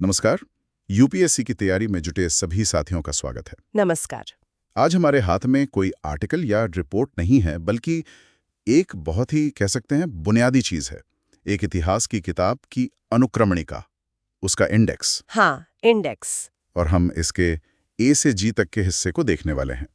नमस्कार। यूपीएससी की तैयारी में जुटे सभी साथियों का स्वागत है। नमस्कार। आज हमारे हाथ में कोई आर्टिकल या रिपोर्ट नहीं है, बल्कि एक बहुत ही कह सकते हैं बुनियादी चीज है। एक इतिहास की किताब की अनुक्रमणिका, उसका इंडेक्स। हाँ, इंडेक्स। और हम इसके ए से जी तक के हिस्से को देखने वाले हैं।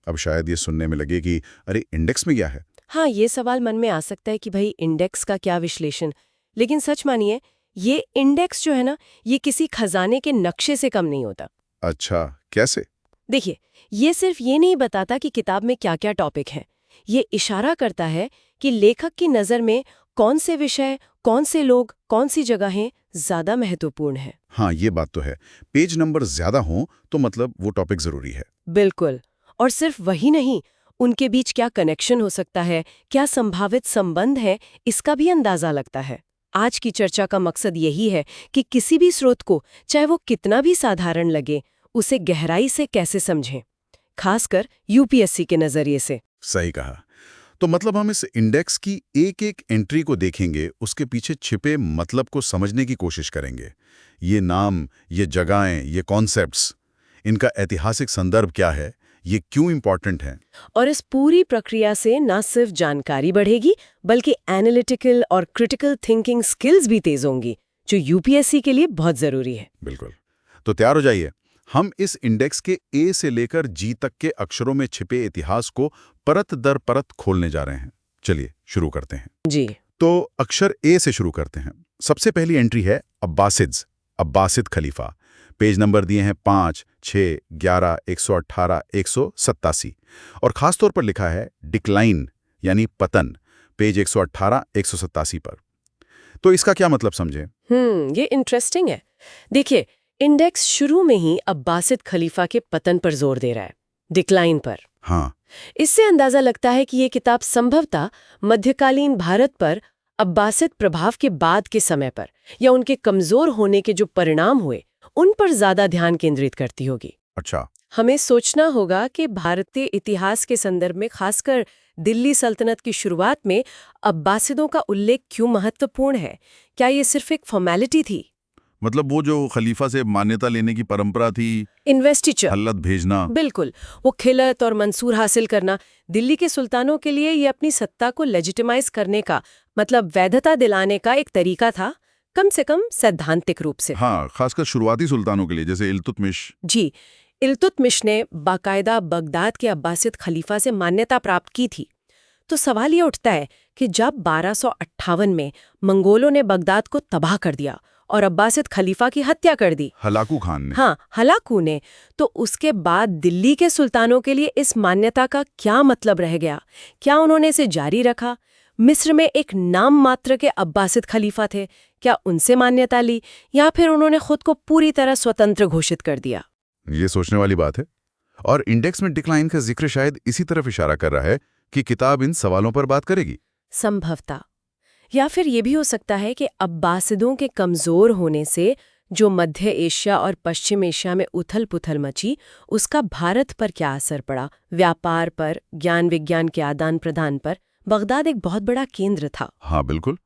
अब शायद ये सुनने में लगे कि अरे इंडेक्स में क्या है। हाँ, ये सवाल मन में आ सकता है कि भाई इंडेक्स का क्या विश्लेषण। लेकिन सच मानिए, ये इंडेक्स जो है ना, ये किसी खजाने के नक्शे से कम नहीं होता। अच्छा, कैसे? देखिए, ये सिर्फ ये नहीं बताता कि किताब में क्या क्या टॉपिक हैं। ये इशारा करता है कि लेखक की नज़र में कौन से विषय, कौन से लोग, कौन सी जगहें ज़्यादा महत्वपूर्ण हैं। हाँ, ये बात तो है। पेज नंबर ज्यादा हो तो मतलब वो टॉपिक जरूरी है। बिल्कुल। और सिर्फ वही नहीं, उनके बीच क्या कनेक्शन हो सकता है, क्या संभावित संबंध है, इसका भी अंदाजा लगता है। आज की चर्चा का मकसद यही है कि किसी भी स्रोत को, चाहे वो कितना भी साधारण लगे, उसे गहराई से कैसे समझें, खासकर यूपीएससी के नजरिए से। सही कहा। तो मतलब हम इस इंडेक्स की एक एक एंट्री को देखेंगे, उसके पीछे छिपे मतलब को समझने की कोशिश करेंगे। ये नाम, ये जगहें, ये कॉन्सेप्ट्स, इनका ऐतिहासिक संदर्भ क्या है, ये क्यों इंपॉर्टेंट है। और इस पूरी प्रक्रिया से न सिर्फ जानकारी बढ़ेगी, बल्कि एनालिटिकल और क्रिटिकल थिंकिंग स्किल्स भी तेज होंगी, जो यूपीएससी के लिए बहुत जरूरी है। बिल्कुल। तो तैयार हो जाइए। हम इस इंडेक्स के ए से लेकर जी तक के अक्षरों में छिपे इतिहास को परत दर परत खोलने जा रहे हैं। चलिए शुरू करते हैं। जी। तो अक्षर ए से शुरू करते हैं। सबसे पहली एंट्री है अब्बासिद्स, अब्बासिद खलीफा। पेज नंबर दिए हैं 5, 6, 11, 118, 187 और खासतौर पर लिखा है डिक्लाइन यानी पतन, पेज 118, 187 पर। तो इसका क्या मतलब समझे? ये इंटरेस्टिंग है। देखिए, इंडेक्स शुरू में ही अब्बासिद खलीफा के पतन पर जोर दे रहा है, डिक्लाइन पर। हाँ, इससे अंदाजा लगता है कि ये किताब संभवतः मध्यकालीन भारत पर अब्बासिद प्रभाव के बाद के समय पर, या उनके कमजोर होने के जो परिणाम हुए, उन पर ज्यादा ध्यान केंद्रित करती होगी। अच्छा। हमें सोचना होगा कि भारतीय इतिहास के संदर्भ में, खासकर दिल्ली सल्तनत की शुरुआत में, अब्बासिदों का उल्लेख क्यों महत्वपूर्ण है। क्या ये सिर्फ एक फॉर्मेलिटी थी? मतलब वो जो खलीफा से मान्यता लेने की परंपरा थी, इन्वेस्टिचर। हल्लत भेजना। बिल्कुल। वो खिलत और मंसूर हासिल करना, दिल्ली के सुल्तानों के लिए ये अपनी सत्ता को लेजिटिमाइज करने का, मतलब वैधता दिलाने का एक तरीका था, कम से कम सैद्धांतिक रूप से। हाँ, खासकर शुरुआती सुल्तानों के लिए, जैसे इल्तुतमिश। जी, इल्तुतमिश ने बाकायदा बगदाद के अब्बासिद खलीफा से मान्यता प्राप्त की थी। तो सवाल ये उठता है कि जब 1258 में मंगोलों ने बगदाद को तबाह कर दिया और अब्बासिद खलीफा की हत्या कर दी, हलाकू खान ने। हाँ, हलाकू ने, तो उसके बाद दिल्ली के सुल्तानों के लिए इस मान्यता का क्या मतलब रह गया? क्या उन्होंने इसे जारी रखा? मिस्र में एक नाम मात्र के अब्बासिद खलीफा थे, क्या उनसे मान्यता ली, या फिर उन्होंने खुद को पूरी तरह स्वतंत्र घोषित कर दिया? ये सोचने वाली बात है। और इंडेक्स में डिक्लाइन का जिक्र शायद इसी तरफ इशारा कर रहा है कि किताब इन सवालों पर बात करेगी। संभवतः। या फिर ये भी हो सकता है कि अब्बासिदों के कमजोर होने से जो मध्य एशिया और पश्चिम एशिया में उथल पुथल मची, उसका भारत पर क्या असर पड़ा, व्यापार पर, ज्ञान विज्ञान के आदान प्रदान पर। बगदाद एक बहुत बड़ा केंद्र था। हाँ बिल्कुल।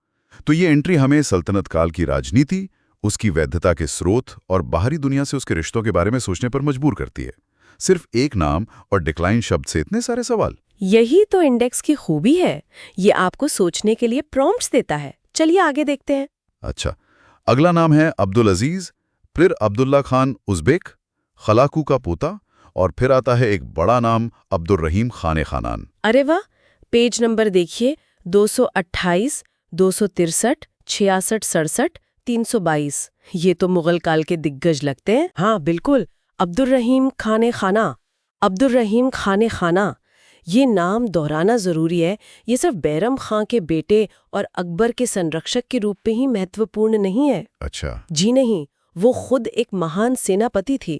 तो ये एंट्री हमें सल्तनत काल की राजनीति, उसकी वैधता के स्रोत और बाहरी दुनिया से उसके रिश्तों के बारे में सोचने पर मजबूर करती है। सिर्फ एक नाम और डिक्लाइन शब्द से इतने सारे सवाल। यही तो इंडेक्स की खूबी है, ये आपको सोचने के लिए प्रॉम्प्ट्स देता है। चलिए आगे देखते हैं। अच्छा, अगला नाम है अब्दुल अजीज, फिर अब्दुल्ला खान उज़्बेक, खलाकू का पोता, और फिर आता है एक बड़ा नाम अब्दुल रहीम खान खानान। अरे वाह, पेज नंबर देखिए, 228, 263, 66, 67, 322। ये तो मुगल काल के दिग्गज लगते हैं। हाँ बिल्कुल, अब्दुल रहीम खान खाना, अब्दुल रहीम खान खाना, ये नाम दोहराना जरूरी है। ये सिर्फ बैरम खां के बेटे और अकबर के संरक्षक के रूप में ही महत्वपूर्ण नहीं है। अच्छा। जी नहीं, वो खुद एक महान सेनापति थी।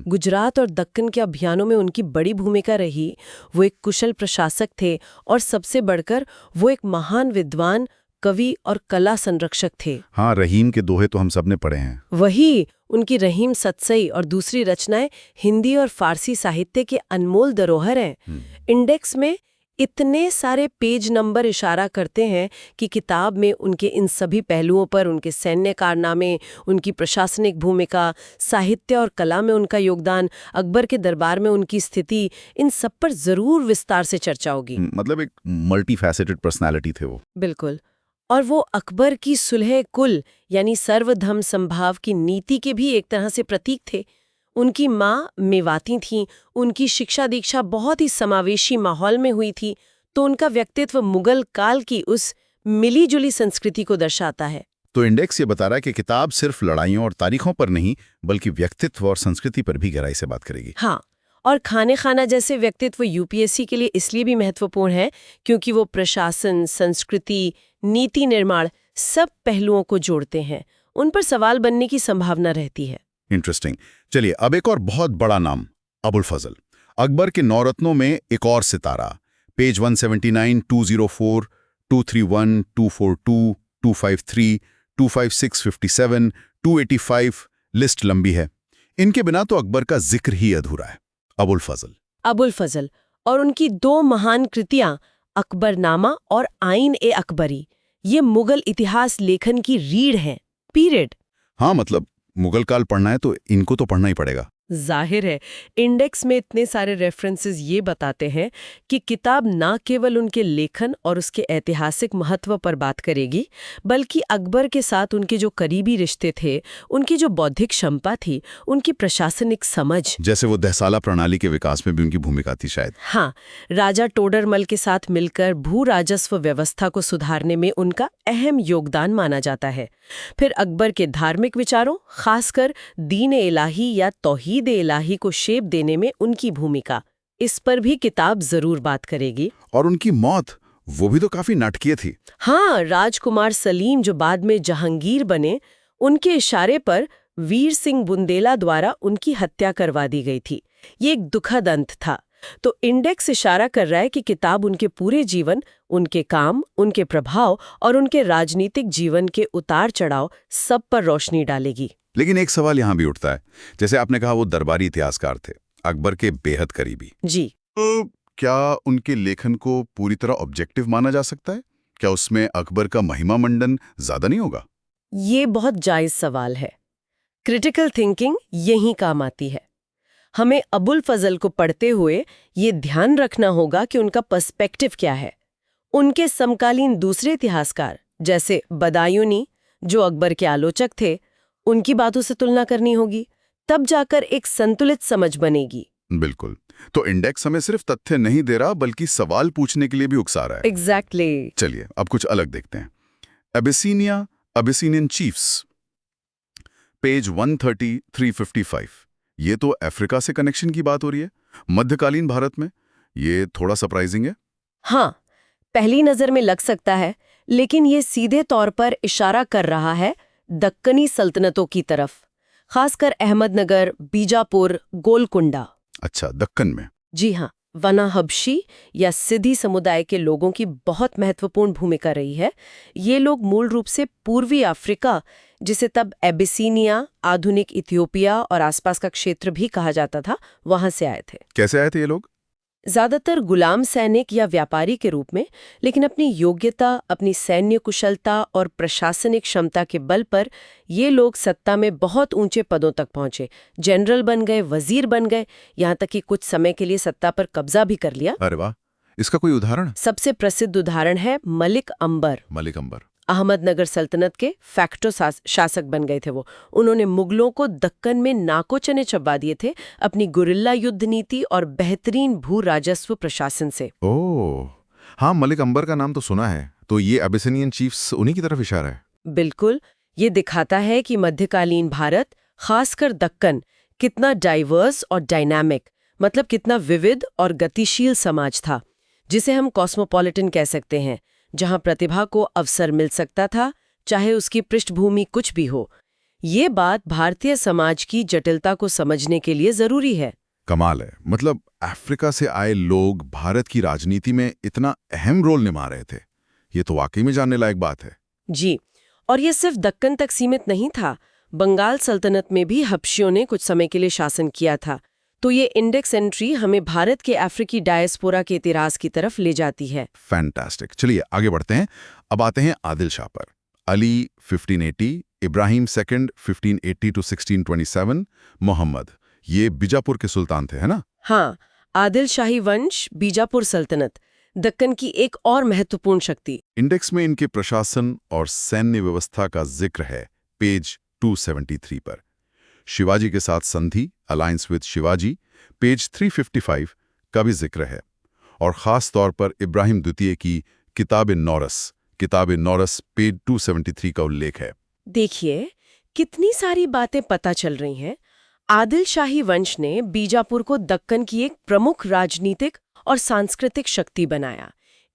गुजरात और दक्कन के अभियानों में उनकी बड़ी भूमिका रही। वो एक कुशल प्रशासक थे और सबसे बढ़कर वो एक महान विद्वान, कवि और कला संरक्षक थे। हाँ, रहीम के दोहे तो हम सब ने पढ़े हैं। वही, उनकी रहीम सतसई और दूसरी रचनाएं हिंदी और फारसी साहित्य के अनमोल धरोहर हैं। इंडेक्स में इतने सारे पेज नंबर इशारा करते हैं कि किताब में उनके इन सभी पहलुओं पर, उनके सैन्य कारनामे, उनकी प्रशासनिक भूमिका, साहित्य और कला में उनका योगदान, अकबर के दरबार में उनकी स्थिति, इन सब पर जरूर विस्तार से चर्चा होगी। मतलब एक मल्टी फैसेटेड पर्सनैलिटी थे वो। बिल्कुल। और वो अकबर की सुलह कुल यानी सर्वधर्म संभाव की नीति के भी एक तरह से प्रतीक थे। उनकी माँ मेवाती थीं, उनकी शिक्षा दीक्षा बहुत ही समावेशी माहौल में हुई थी, तो उनका व्यक्तित्व मुगल काल की उस मिली-जुली संस्कृति को दर्शाता है। तो इंडेक्स ये बता रहा है कि किताब सिर्फ लड़ाइयों और तारीखों पर नहीं, बल्कि व्यक्तित्व और संस्कृति पर भी गहराई से बात करेगी। हाँ, और खाने खाना जैसे व्यक्तित्व यूपीएससी के लिए इसलिए भी महत्वपूर्ण है क्योंकि वो प्रशासन, संस्कृति, नीति निर्माण सब पहलुओं को जोड़ते हैं। उन पर सवाल बनने की संभावना रहती है। इंटरेस्टिंग। चलिए अब एक और बहुत बड़ा नाम, अबुल फजल। अकबर के नौरत्नों में एक और सितारा। पेज 179, 204, 231, 242, 253, 256, 57, 285, लिस्ट लंबी है। इनके बिना तो अकबर का जिक्र ही अधूरा है। अबुल फजल और उनकी दो महान कृतियां अकबरनामा और आइन-ए-अकबरी, ये मुगल इतिहास लेखन की रीढ़ हैं। पीरियड। हाँ, मतलब मुगल काल पढ़ना है तो इनको तो पढ़ना ही पड़ेगा। जाहिर है, इंडेक्स में इतने सारे रेफरेंसेस ये बताते हैं कि किताब ना केवल उनके लेखन और उसके ऐतिहासिक महत्व पर बात करेगी, बल्कि अकबर के साथ उनके जो करीबी रिश्ते थे, उनकी जो बौद्धिक क्षमता थी, उनकी प्रशासनिक समझ, जैसे वो दहसाला प्रणाली के विकास में भी उनकी भूमिका थी शायद। हाँ, राजा टोडरमल के साथ मिलकर भू राजस्व व्यवस्था को सुधारने में उनका अहम योगदान माना जाता है। फिर अकबर के धार्मिक विचारों, खासकर दीन-ए-इलाही या तौहीद-ए-इलाही को शेप देने में उनकी भूमिका, इस पर भी किताब जरूर बात करेगी। और उनकी मौत, वो भी तो काफी नाटकीय थी। हाँ, राजकुमार सलीम जो बाद में जहांगीर बने, उनके इशारे पर वीर सिंह बुंदेला द्वारा उनकी हत्या करवा दी गई थी। ये एक दुखद अंत था। तो इंडेक्स इशारा कर रहा है कि किताब उनके पूरे जीवन, उनके काम, उनके प्रभाव और उनके राजनीतिक जीवन के उतार चढ़ाव सब पर रोशनी डालेगी। लेकिन एक सवाल यहाँ भी उठता है, जैसे आपने कहा वो दरबारी इतिहासकार थे, अकबर के बेहद करीबी। जी। तो क्या उनके लेखन को पूरी तरह ऑब्जेक्टिव माना जा सकता है? क्या उसमें अकबर का महिमा मंडन ज्यादा नहीं होगा? ये बहुत जायज सवाल है। क्रिटिकल थिंकिंग यहीं काम आती है। हमें अबुल फजल को पढ़ते हुए ये ध्यान रखना होगा कि उनका पर्सपेक्टिव क्या है। उनके समकालीन दूसरे इतिहासकार जैसे बदायूनी, जो अकबर के आलोचक थे, उनकी बातों से तुलना करनी होगी, तब जाकर एक संतुलित समझ बनेगी। बिल्कुल। तो इंडेक्स हमें सिर्फ तथ्य नहीं दे रहा, बल्कि सवाल पूछने के लिए भी उकसा रहा है। एग्जैक्टली। चलिए अब कुछ अलग देखते हैं। Abyssinian chiefs, page 130, 355। ये तो अफ्रीका से कनेक्शन की बात हो रही है, मध्यकालीन भारत में। ये थोड़ा सरप्राइजिंग है। हाँ, पहली नजर में लग सकता है, लेकिन ये सीधे तौर पर इशारा कर रहा है दक्कनी सल्तनतों की तरफ, खासकर अहमदनगर, बीजापुर, गोलकुंडा। अच्छा, दक्कन में। जी हाँ, वना हबशी या सिद्धि समुदाय के लोगों की बहुत महत्वपूर्ण भूमिका रही है। ये लोग मूल रूप से पूर्वी अफ्रीका, जिसे तब एबिसिनिया, आधुनिक इथियोपिया और आसपास का क्षेत्र भी कहा जाता था, वहां से आए थे। कैसे आए थे ये लोग? ज्यादातर गुलाम सैनिक या व्यापारी के रूप में, लेकिन अपनी योग्यता, अपनी सैन्य कुशलता और प्रशासनिक क्षमता के बल पर ये लोग सत्ता में बहुत ऊंचे पदों तक पहुंचे। जनरल बन गए, वजीर बन गए, यहाँ तक कि कुछ समय के लिए सत्ता पर कब्जा भी कर लिया। अरे वाह, इसका कोई उदाहरण? सबसे प्रसिद्ध उदाहरण है मलिक अंबर। अहमदनगर सल्तनत के फैक्टो शासक बन गए थे वो। उन्होंने मुगलों को दक्कन में नाको चने चबा दिए थे अपनी गुरिल्ला युद्ध नीति और बेहतरीन भू राजस्व प्रशासन से। ओह, हाँ, मलिक अंबर का नाम तो सुना है। तो ये अबिसिनियन चीफ्स उन्हीं की तरफ इशारा है। बिल्कुल। ये दिखाता है कि मध्यकालीन भारत, खासकर दक्कन, कितना डाइवर्स और डायनामिक, मतलब कितना विविध और गतिशील समाज था, जिसे हम कॉस्मोपॉलिटन कह सकते हैं, जहां प्रतिभा को अवसर मिल सकता था, चाहे उसकी पृष्ठभूमि कुछ भी हो। ये बात भारतीय समाज की जटिलता को समझने के लिए जरूरी है। कमाल है, मतलब अफ्रीका से आए लोग भारत की राजनीति में इतना अहम रोल निभा रहे थे। ये तो वाकई में जानने लायक बात है। जी, और ये सिर्फ दक्कन तक सीमित नहीं था। बंगाल सल्तनत में भी हबशियों ने कुछ समय के लिए शासन किया था। तो ये इंडेक्स एंट्री हमें भारत के अफ्रीकी डायस्पोरा के इतिहास की तरफ ले जाती है। फैंटास्टिक। चलिए आगे बढ़ते हैं। अब आते हैं आदिल शाह पर। अली 1580, इब्राहिम सेकंड 1580 to 1627, मोहम्मद, ये बीजापुर के सुल्तान थे, है ना? हाँ, आदिल शाही वंश, बीजापुर सल्तनत, दक्कन की एक और महत्वपूर्ण शक्ति। इंडेक्स में इनके प्रशासन और सैन्य व्यवस्था का जिक्र है पेज 273 पर। शिवाजी के साथ संधि, अलायंस विद शिवाजी, पेज 355 का भी जिक्र है। और खास तौर पर इब्राहिम द्वितीय की किताब-ए-नौरस पेज 273 का उल्लेख है। देखिए कितनी सारी बातें पता चल रही हैं। आदिल शाही वंश ने बीजापुर को दक्कन की एक प्रमुख राजनीतिक और सांस्कृतिक शक्ति बनाया।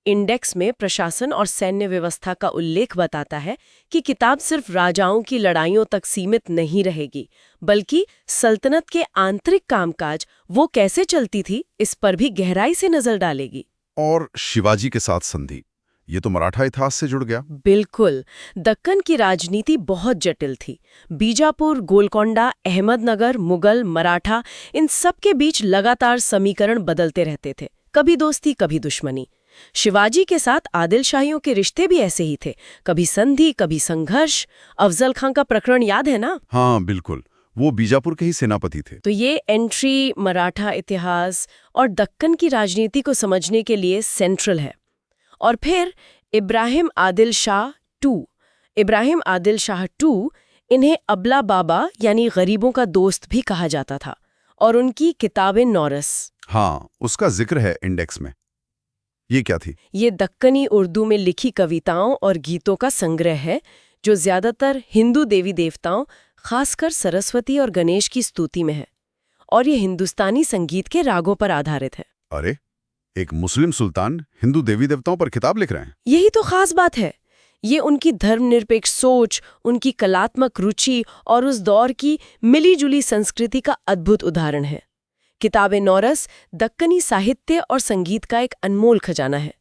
इंडेक्स में प्रशासन और सैन्य व्यवस्था का उल्लेख बताता है कि किताब सिर्फ राजाओं की लड़ाइयों तक सीमित नहीं रहेगी, बल्कि सल्तनत के आंतरिक कामकाज वो कैसे चलती थी इस पर भी गहराई से नजर डालेगी। और शिवाजी के साथ संधि, ये तो मराठा इतिहास से जुड़ गया। बिल्कुल, दक्कन की राजनीति बहुत जटिल थी। बीजापुर, गोलकोंडा, अहमदनगर, मुगल, मराठा, इन सब के बीच लगातार समीकरण बदलते रहते थे, कभी दोस्ती कभी दुश्मनी। शिवाजी के साथ आदिल शाहियों के रिश्ते भी ऐसे ही थे, कभी संधि कभी संघर्ष। अफजल खां का प्रकरण याद है ना? हाँ बिल्कुल, वो बीजापुर के ही सेनापति थे। तो ये एंट्री मराठा इतिहास और दक्कन की राजनीति को समझने के लिए सेंट्रल है। और फिर इब्राहिम आदिल शाह टू, इन्हें अबला बाबा यानी गरीबों का दोस्त भी कहा जाता था, और उनकी किताब-ए-नौरस। हाँ, उसका जिक्र है इंडेक्स में। ये क्या थी? ये दक्कनी उर्दू में लिखी कविताओं और गीतों का संग्रह है, जो ज्यादातर हिंदू देवी देवताओं, खासकर सरस्वती और गणेश की स्तुति में है, और ये हिंदुस्तानी संगीत के रागों पर आधारित है। अरे, एक मुस्लिम सुल्तान हिंदू देवी देवताओं पर किताब लिख रहे हैं। यही तो खास बात है। ये उनकी धर्मनिरपेक्ष सोच, उनकी कलात्मक रुचि और उस दौर की मिली-जुली संस्कृति का अद्भुत उदाहरण है। किताब-ए-नौरस दक्कनी साहित्य और संगीत का एक अनमोल खजाना है।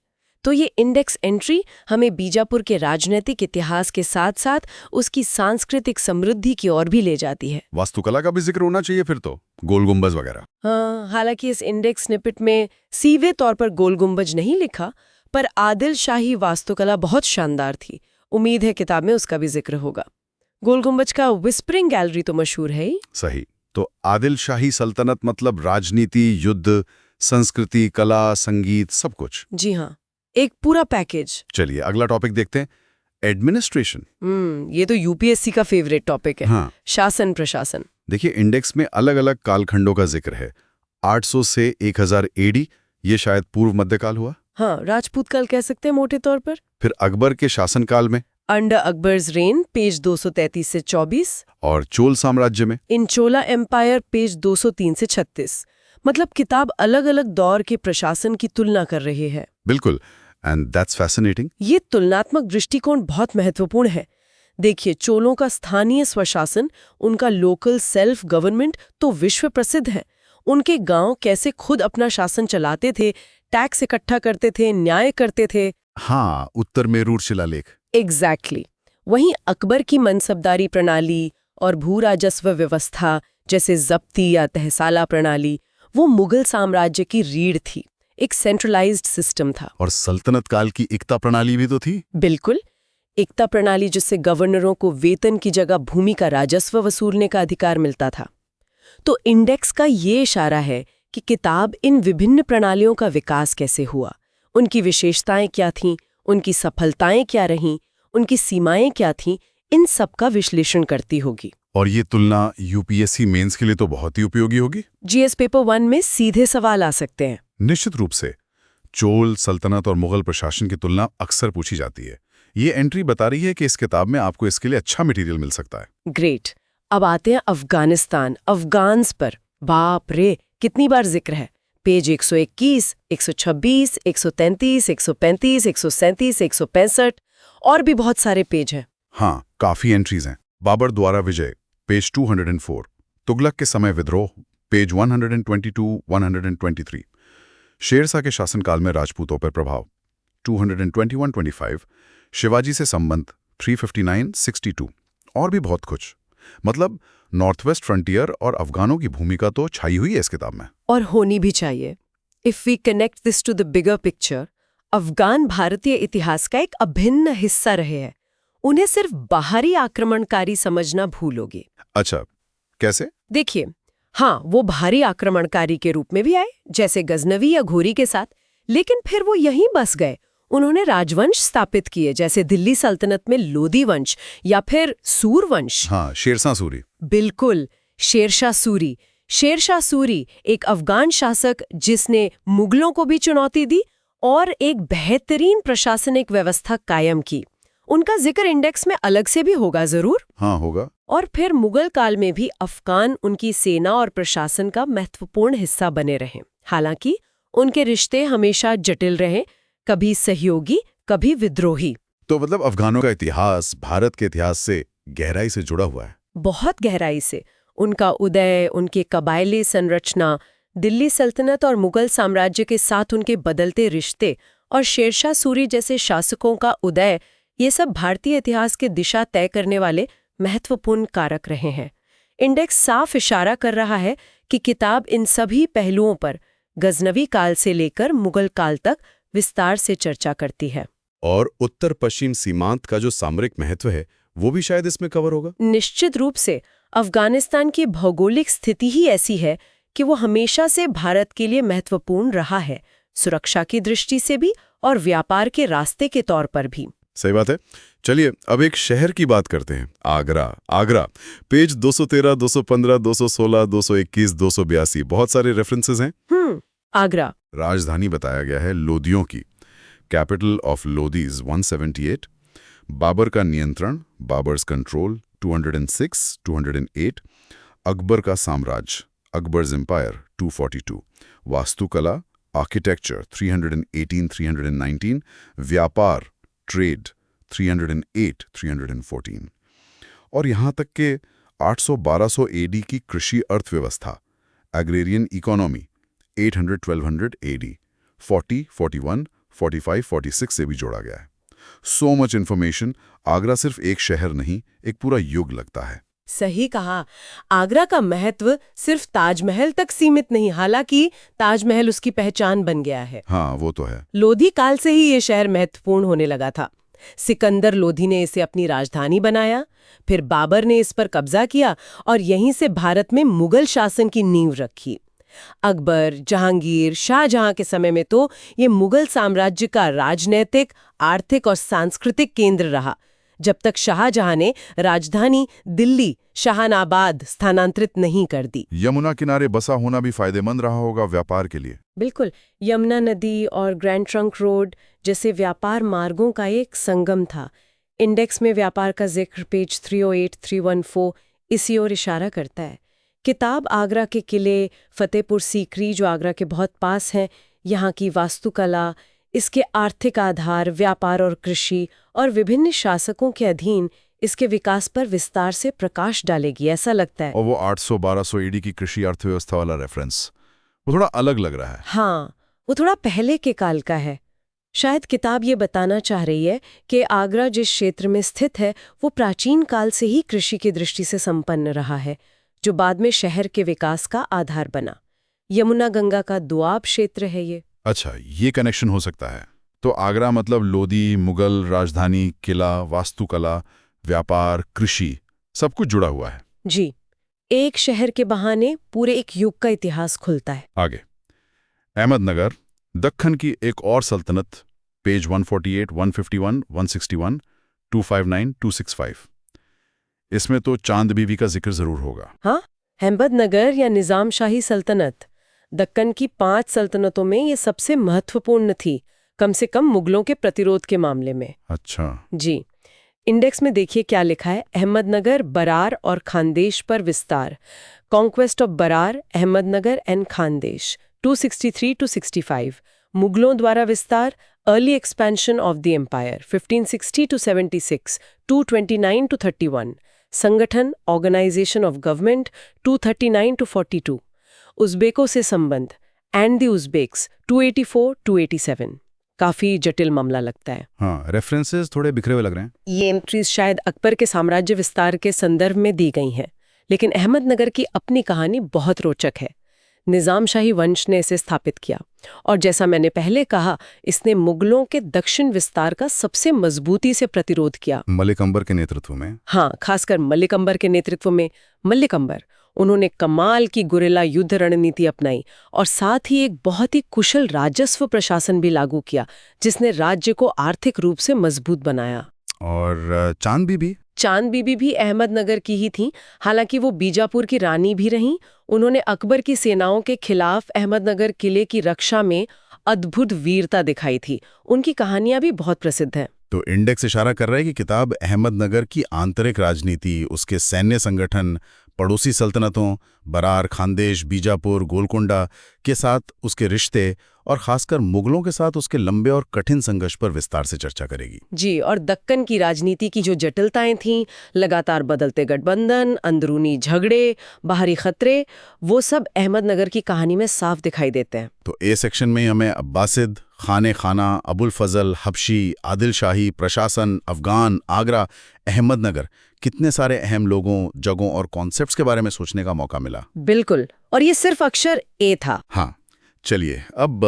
तो ये इंडेक्स एंट्री हमें बीजापुर के राजनीतिक इतिहास के साथ साथ उसकी सांस्कृतिक समृद्धि की ओर भी ले जाती है। वास्तुकला का भी जिक्र होना चाहिए फिर तो, गोल गुंबज वगैरह। हाँ, हालांकि इस इंडेक्स स्निपेट में सीधे तौर पर गोल गुंबज नहीं लिखा, पर आदिल शाही वास्तुकला बहुत शानदार थी। उम्मीद है किताब में उसका भी जिक्र होगा। गोल गुंबज का विस्परिंग गैलरी तो मशहूर है ही। सही। तो आदिल शाही सल्तनत मतलब राजनीति, युद्ध, संस्कृति, कला, संगीत, सब कुछ। जी हाँ, एक पूरा पैकेज। चलिए अगला टॉपिक देखते हैं, एडमिनिस्ट्रेशन। ये तो यूपीएससी का फेवरेट टॉपिक है। हाँ। शासन प्रशासन। देखिए इंडेक्स में अलग अलग कालखंडों का जिक्र है। 800 से 1000 एडी, ये शायद पूर्व मध्यकाल हुआ। हाँ, राजपूत काल कह सकते हैं मोटे तौर पर। फिर अकबर के शासनकाल में, अंडर अकबर्स रेन, पेज 233 से 24। और चोल साम्राज्य में, इन चोला एम्पायर, पेज 203 से 36। मतलब किताब अलग अलग दौर के प्रशासन की तुलना कर रही है। बिल्कुल, एंड दैट्स फैसिनेटिंग। ये तुलनात्मक दृष्टिकोण बहुत महत्वपूर्ण है। देखिए, चोलों का स्थानीय स्वशासन, उनका लोकल सेल्फ गवर्नमेंट तो विश्व प्रसिद्ध है। उनके गांव कैसे खुद अपना शासन चलाते थे, टैक्स इकट्ठा करते थे, न्याय करते थे। हाँ, उत्तर मेरूर शिलालेख। एग्जैक्टली। वहीं अकबर की मनसबदारी प्रणाली और भू राजस्व व्यवस्था जैसे जब्ती या तहसाला प्रणाली, वो मुगल साम्राज्य की रीढ़ थी, एक सेंट्रलाइज्ड सिस्टम था। और सल्तनत काल की इक्ता प्रणाली भी तो थी। बिल्कुल, इक्ता प्रणाली जिससे गवर्नरों को वेतन की जगह भूमि का राजस्व वसूलने का अधिकार मिलता था। तो इंडेक्स का ये इशारा है कि किताब इन विभिन्न प्रणालियों का विकास कैसे हुआ, उनकी विशेषताएं क्या थीं, उनकी सफलताएं क्या रहीं, उनकी सीमाएं क्या थीं, इन सब का विश्लेषण करती होगी। और ये तुलना यूपीएससी मेंस के लिए तो बहुत ही उपयोगी होगी। जीएस पेपर 1 में सीधे सवाल आ सकते हैं। निश्चित रूप से। चोल सल्तनत और मुगल प्रशासन की तुलना अक्सर पूछी जाती है। ये एंट्री बता रही है कि इस किताब में आपको इसके लिए अच्छा मटेरियल मिल सकता है। ग्रेट। अब आते हैं अफगानिस्तान, अफगान्स पर। बाप रे, कितनी बार जिक्र है। पेज 121, 126, 133, 135, 137, 165 और भी बहुत सारे पेज हैं। हाँ, काफी एंट्रीज हैं। बाबर द्वारा विजय, पेज 204। तुगलक के समय विद्रोह, पेज 122, 123। शेरशाह के शासनकाल में राजपूतों पर प्रभाव, 221-25। शिवाजी से संबंध, 359-62 और भी बहुत कुछ। मतलब नॉर्थ वेस्ट फ्रंटियर और अफगानों की भूमिका तो छाई हुई है इस किताब में। और होनी भी चाहिए। If we connect this to the bigger picture, Afghan भारतीय इतिहास का एक अभिन्न हिस्सा रहे हैं। उन्हें सिर्फ बाहरी आक्रमणकारी समझना भूलोगे। अच्छा, कैसे? देखिए, हाँ, वो बाहरी आक्रमणकारी के रूप में भी आए, जैसे गजनवी या घोरी के साथ, लेकिन फिर वो यहीं बस गए। उन्होंने राजवंश स्थापित किए, जैसे दिल्ली सल्तनत में लोधी वंश या फिर सूरवंश। हाँ, शेरशाह सूरी। बिल्कुल, शेरशाह सूरी। शेरशाह सूरी एक अफगान शासक जिसने मुगलों को भी चुनौती दी और एक बेहतरीन प्रशासनिक व्यवस्था कायम की। उनका जिक्र इंडेक्स में अलग से भी होगा जरूर। हाँ, होगा। और फिर मुगल काल में भी अफगान उनकी सेना और प्रशासन का महत्वपूर्ण हिस्सा बने रहे। हालांकि उनके रिश्ते हमेशा जटिल रहे, कभी सहयोगी, कभी विद्रोही। तो मतलब अफगानों का इतिहास भारत के इतिहास से गहराई से जुड़ा हुआ है। बहुत गहराई से। उनका उदय, उनके कबायली संरचना, दिल्ली सल्तनत और मुगल साम्राज्य के साथ उनके बदलते रिश्ते और शेरशाह सूरी जैसे शासकों का उदय, ये सब भारतीय इतिहास की दिशा तय करने वाले महत्वपूर्ण कारक रहे हैं। इंडेक्स साफ इशारा कर रहा है कि किताब इन सभी पहलुओं पर गजनवी काल से लेकर मुगल काल तक विस्तार से चर्चा करती है। और उत्तर पश्चिम सीमांत का जो सामरिक महत्व है वो भी शायद इसमें कवर होगा। निश्चित रूप से। अफगानिस्तान की भौगोलिक स्थिति ही ऐसी है कि वो हमेशा से भारत के लिए महत्वपूर्ण रहा है, सुरक्षा की दृष्टि से भी और व्यापार के रास्ते के तौर पर भी। सही बात है। चलिए अब एक शहर की बात करते हैं, आगरा। आगरा, पेज 213, 215, 216, 221, 282, बहुत सारे रेफरेंसेस हैं। आगरा राजधानी बताया गया है लोदियों की। Capital of Lodis 178। बाबर का नियंत्रण, बाबर्स कंट्रोल 206, 208। अकबर का साम्राज्य, अकबर्स एम्पायर 242। वास्तुकला, आर्किटेक्चर 318, 319। व्यापार, ट्रेड 308, 314। और यहाँ तक के 800-1200 एडी की कृषि अर्थव्यवस्था, एग्रेरियन इकोनॉमी 800-1200 एडी, 40, 41, 45, 46 से भी जोड़ा गया है। So much information. आगरा सिर्फ एक शहर नहीं, एक पूरा युग लगता है। सही कहा। आगरा का महत्व सिर्फ ताजमहल तक सीमित नहीं, हालांकि ताजमहल उसकी पहचान बन गया है। हाँ, वो तो है। लोधी काल से ही ये शहर महत्वपूर्ण होने लगा था। सिकंदर लोधी ने इसे अपनी राजधानी बनाया, फिर बाबर ने इस पर कब्जा किया और यहीं से भारत में मुगल शासन की नींव रखी। अकबर, जहांगीर, शाहजहां के समय में तो ये मुगल साम्राज्य का राजनैतिक, आर्थिक और सांस्कृतिक केंद्र रहा, जब तक शाहजहां ने राजधानी दिल्ली शाहनाबाद स्थानांतरित नहीं कर दी। यमुना किनारे बसा होना भी फायदेमंद रहा होगा व्यापार के लिए। बिल्कुल, यमुना नदी और ग्रैंड ट्रंक रोड जैसे व्यापार मार्गों का एक संगम था। इंडेक्स में व्यापार का जिक्र पेज 308, 314 इसी ओर इशारा करता है। किताब आगरा के किले, फतेहपुर सीकरी जो आगरा के बहुत पास हैं, यहाँ की वास्तुकला, इसके आर्थिक आधार, व्यापार और कृषि और विभिन्न शासकों के अधीन इसके विकास पर विस्तार से प्रकाश डालेगी, ऐसा लगता है। और वो 800-1200 एडी की कृषि अर्थव्यवस्था वाला रेफरेंस, वो थोड़ा अलग लग रहा है। हाँ, वो थोड़ा पहले के काल का है। शायद किताब ये बताना चाह रही है कि आगरा जिस क्षेत्र में स्थित है वो प्राचीन काल से ही कृषि की दृष्टि से संपन्न रहा है, जो बाद में शहर के विकास का आधार बना। यमुना गंगा का दोआब क्षेत्र है ये। अच्छा, ये कनेक्शन हो सकता है। तो आगरा मतलब लोदी, मुगल राजधानी, किला, वास्तुकला, व्यापार, कृषि, सब कुछ जुड़ा हुआ है। जी, एक शहर के बहाने पूरे एक युग का इतिहास खुलता है। आगे अहमदनगर, दक्खन की एक और सल्तनत, पेज 148, 151, 161, 259, 265। इसमें तो चांद बीवी का जिक्र जरूर होगा। हाँ, अहमदनगर या निजाम शाही सल्तनत दक्कन की 5 सल्तनतों में ये सबसे महत्वपूर्ण थी, कम से कम मुगलों के प्रतिरोध के मामले में। अच्छा जी, इंडेक्स में देखिए क्या लिखा है। अहमदनगर, बरार और खानदेश पर विस्तार। Conquest of Berar, Ahmednagar and Khandesh 263 to 65। मुगलों द्वारा विस्तार, early expansion of the empire 1560 to 76, 229 to 31। संगठन, ऑर्गेनाइजेशन ऑफ गवर्नमेंट 239 to 42। उज़्बेकों से संबंध, एंड द उज़्बेक्स 284 to 87। काफी जटिल मामला लगता है। हाँ, रेफरेंसेस थोड़े बिखरे हुए लग रहे हैं। ये एंट्रीज शायद अकबर के साम्राज्य विस्तार के संदर्भ में दी गई हैं, लेकिन अहमदनगर की अपनी कहानी बहुत रोचक है। निजाम शाही वंश ने इसे स्थापित किया और जैसा मैंने पहले कहा, इसने मुगलों के दक्षिण विस्तार का सबसे मजबूती से प्रतिरोध किया। मलिक अंबर के नेतृत्व में। हाँ, खासकर मलिक अंबर के नेतृत्व में। मलिक अंबर, उन्होंने कमाल की गुरिल्ला युद्ध रणनीति अपनाई और साथ ही एक बहुत ही कुशल राजस्व प्रशासन भी लागू किया, जिसने राज्य को आर्थिक रूप से मजबूत बनाया। और चांद बीबी? चांद बीबी भी अहमदनगर की ही थी, हालांकि वो बीजापुर की रानी भी रहीं। उन्होंने अकबर की सेनाओं के खिलाफ अहमदनगर किले की रक्षा में अद्भुत वीरता दिखाई थी। उनकी कहानियां भी बहुत प्रसिद्ध हैं। तो इंडेक्स इशारा कर रहा है कि किताब अहमदनगर की आंतरिक राजनीति, उसके सैन्य संगठन, पड़ोसी सल्तनतों बरार, खानदेश, बीजापुर, गोलकोंडा के साथ उसके रिश्ते और खासकर मुगलों के साथ उसके लंबे और कठिन संघर्ष पर विस्तार से चर्चा करेगी। जी, और दक्कन की राजनीति की जो जटिलताएं थीं, लगातार बदलते गठबंधन, अंदरूनी झगड़े, बाहरी खतरे, वो सब अहमदनगर की कहानी में साफ दिखाई देते हैं। तो ए सेक्शन में हमें अब्बासिद, खाने खाना, अबुल फजल, हबशी, आदिल शाही, प्रशासन, अफगान, आगरा, अहमदनगर, कितने सारे अहम लोगों, जगहों और कॉन्सेप्ट्स के बारे में सोचने का मौका मिला। बिल्कुल, और ये सिर्फ अक्षर ए था। हाँ, चलिए अब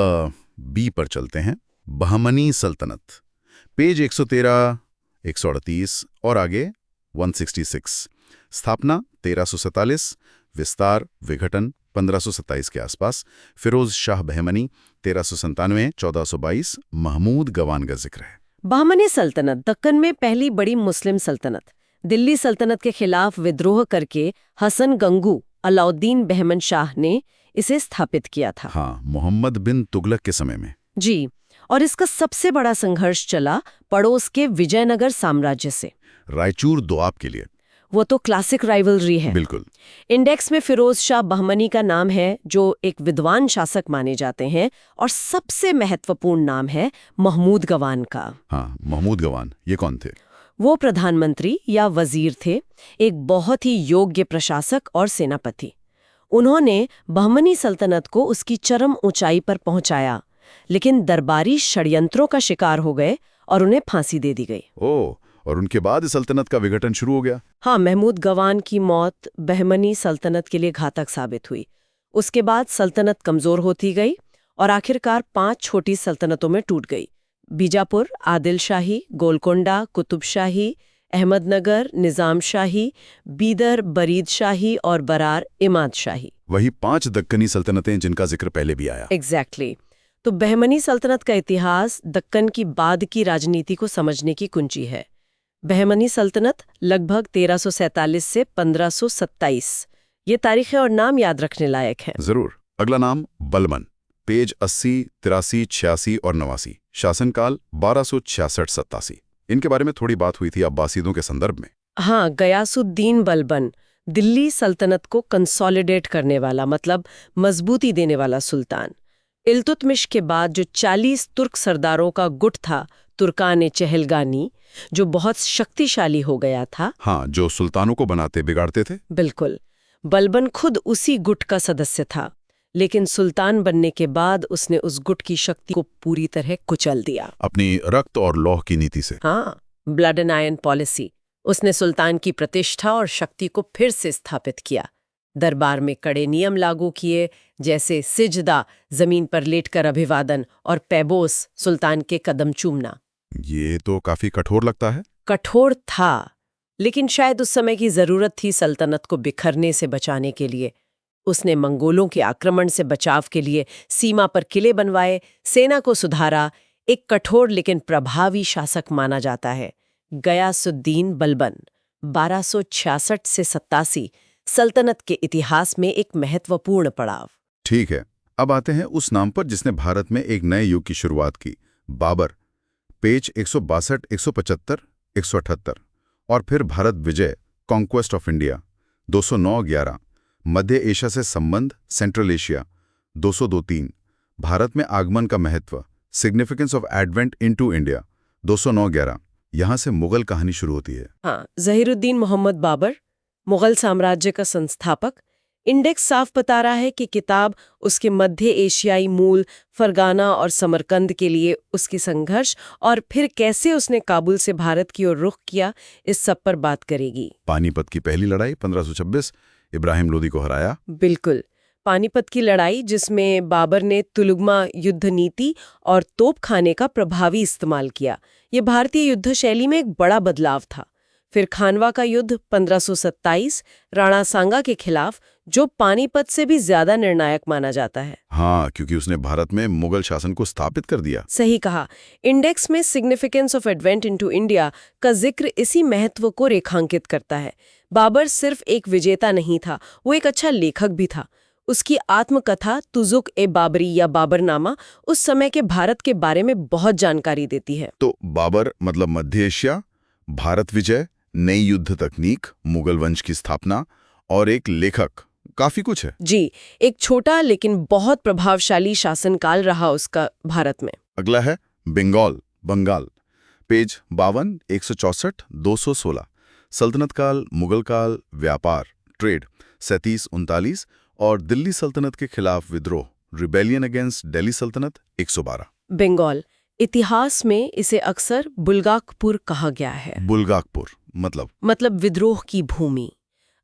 बी पर चलते हैं। बहमनी सल्तनत, पेज 113, 138 और आगे 166। स्थापना 1347, विस्तार विघटन 1527 के आसपास। फिरोज शाह बहमनी 1397, 1422। महमूद गवान का जिक्र है। बहमनी सल्तनत दक्कन में पहली बड़ी मुस्लिम सल्तनत। दिल्ली सल्तनत के खिलाफ विद्रोह करके हसन गंगू अलाउद्दीन बहमन शाह ने इसे स्थापित किया था। हाँ, मोहम्मद बिन तुगलक के समय में। जी, और इसका सबसे बड़ा संघर्ष चला पड़ोस के विजयनगर साम्राज्य से। रायचूर दोआब के लिए। वो तो क्लासिक राइवलरी है। बिल्कुल। इंडेक्स में फिरोज शाह बहमनी का नाम है, जो एक विद्वान शासक माने जाते हैं, और सबसे महत्वपूर्ण नाम है महमूद गवान का। हाँ, महमूद गवान, ये कौन थे? वो प्रधानमंत्री या वजीर थे, एक बहुत ही योग्य प्रशासक और सेनापति। उन्होंने बहमनी सल्तनत को उसकी चरम ऊंचाई पर पहुंचाया, लेकिन दरबारी षड्यंत्रों का शिकार हो गए और उन्हें फांसी दे दी गई। ओह, और उनके बाद इस सल्तनत का विघटन शुरू हो गया। हाँ, महमूद गवान की मौत बहमनी सल्तनत के लिए घातक साबित हुई। उसके बाद सल्तनत कमजोर होती गई और आखिरकार 5 छोटी सल्तनतों में टूट गई। बीजापुर, आदिल शाही, गोलकोंडा, कुतुब शाही, अहमदनगर, निजाम शाही, बीदर, बरीद शाही और बरार, इमाद शाही। वही 5 दक्कनी सल्तनतें जिनका जिक्र पहले भी आया। एग्जैक्टली। तो बहमनी सल्तनत का इतिहास दक्कन की बाद की राजनीति को समझने की कुंजी है। बहमनी सल्तनत लगभग 1347 से 1527। ये तारीखें और नाम याद रखने लायक हैं। जरूर। अगला नाम बलबन, पेज 80, 83, 86 और 89। शासनकाल 1266-87। इनके बारे में थोड़ी बात हुई थी अब्बासिदों के संदर्भ में। हाँ, गयासुद्दीन बलबन, दिल्ली सल्तनत को कंसोलिडेट करने वाला, मतलब मजबूती देने वाला सुल्तान। इल्तुतमिश के बाद जो 40 तुर्क सरदारों का गुट था, तुर्कान चहलगानी, जो बहुत शक्तिशाली हो गया था। हाँ, जो सुल्तानों को बनाते बिगाड़ते थे। बिल्कुल। बलबन खुद उसी गुट का सदस्य था, लेकिन सुल्तान बनने के बाद उसने उस गुट की शक्ति को पूरी तरह कुचल दिया अपनी रक्त और लौह की नीति से। हाँ, ब्लड एंड आयरन पॉलिसी। उसने सुल्तान की प्रतिष्ठा और शक्ति को फिर से स्थापित किया। दरबार में कड़े नियम लागू किए, जैसे सिजदा, जमीन पर लेटकर अभिवादन, और पैबोस, सुल्तान के कदम चूमना। ये तो काफी कठोर लगता है। कठोर था, लेकिन शायद उस समय की जरूरत थी सल्तनत को बिखरने से बचाने के लिए। उसने मंगोलों के आक्रमण से बचाव के लिए सीमा पर किले बनवाए, सेना को सुधारा। एक कठोर लेकिन प्रभावी शासक माना जाता है गयासुद्दीन बलबन। 1266 से 87 सल्तनत के इतिहास में एक महत्वपूर्ण पड़ाव। ठीक है, अब आते हैं उस नाम पर जिसने भारत में एक नए युग की शुरुआत की, बाबर। पेज 162, 175, 178। और फिर भारत विजय, कॉन्क्वेस्ट ऑफ इंडिया 209-11। मध्य एशिया से संबंध, सेंट्रल एशिया 202-3। भारत में आगमन का महत्व, significance of advent into India 209-11। यहाँ से मुगल कहानी शुरू होती है। हाँ, ज़हीरुद्दीन मोहम्मद बाबर, मुगल साम्राज्य का संस्थापक। इंडेक्स साफ बता रहा है कि किताब उसके मध्य एशियाई मूल फरगाना और समरकंद के लिए उसकी संघर्ष और फिर कैसे उसने काबुल से भारत की ओर रुख किया, इस सब पर बात करेगी। पानीपत की पहली लड़ाई 1526, इब्राहिम लोदी को हराया। बिल्कुल, पानीपत की लड़ाई जिसमें बाबर ने तुलुगमा युद्ध नीति और तोपखाने का प्रभावी इस्तेमाल किया, ये भारतीय युद्ध शैली में एक बड़ा बदलाव था। फिर खानवा का युद्ध 1527 राणा सांगा के खिलाफ, जो पानीपत से भी ज्यादा निर्णायक माना जाता है। हाँ, क्योंकि उसने भारत में मुगल शासन को स्थापित कर दिया। सही कहा। इंडेक्स में significance of advent into India का जिक्र इसी महत्व को रेखांकित करता है। बाबर सिर्फ एक विजेता नहीं था, वो एक अच्छा लेखक भी था। उसकी आत्मकथा तुजुक ए बाबरी या बाबरनामा उस समय के भारत के बारे में बहुत जानकारी देती है। तो बाबर मतलब मध्य एशिया, भारत विजय, नई युद्ध तकनीक, मुगल वंश की स्थापना और एक लेखक, काफी कुछ है। जी, एक छोटा लेकिन बहुत प्रभावशाली शासनकाल रहा उसका भारत में। अगला है बंगाल, पेज 52, 164, 216। सल्तनत काल, मुगल काल, व्यापार, ट्रेड 37-39 और दिल्ली सल्तनत के खिलाफ विद्रोह, रिबेलियन अगेंस्ट दिल्ली सल्तनत 112। बंगाल, इतिहास में इसे अक्सर बुल्गाकपुर कहा गया है। बुल्गाकपुर मतलब विद्रोह की भूमि।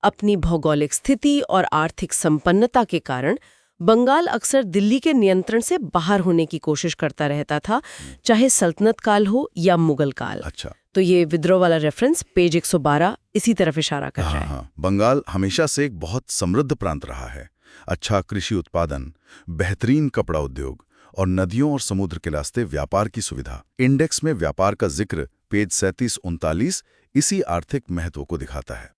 अपनी भौगोलिक स्थिति और आर्थिक संपन्नता के कारण बंगाल अक्सर दिल्ली के नियंत्रण से बाहर होने की कोशिश करता रहता था, चाहे सल्तनत काल हो या मुगल काल। अच्छा, तो ये विद्रोह वाला रेफरेंस पेज 112 इसी तरफ इशारा कर रहा है। हाँ, बंगाल हमेशा से एक बहुत समृद्ध प्रांत रहा है। अच्छा कृषि उत्पादन, बेहतरीन कपड़ा उद्योग और नदियों और समुद्र के रास्ते व्यापार की सुविधा। इंडेक्स में व्यापार का जिक्र पेज 37-39 इसी आर्थिक महत्व को दिखाता है।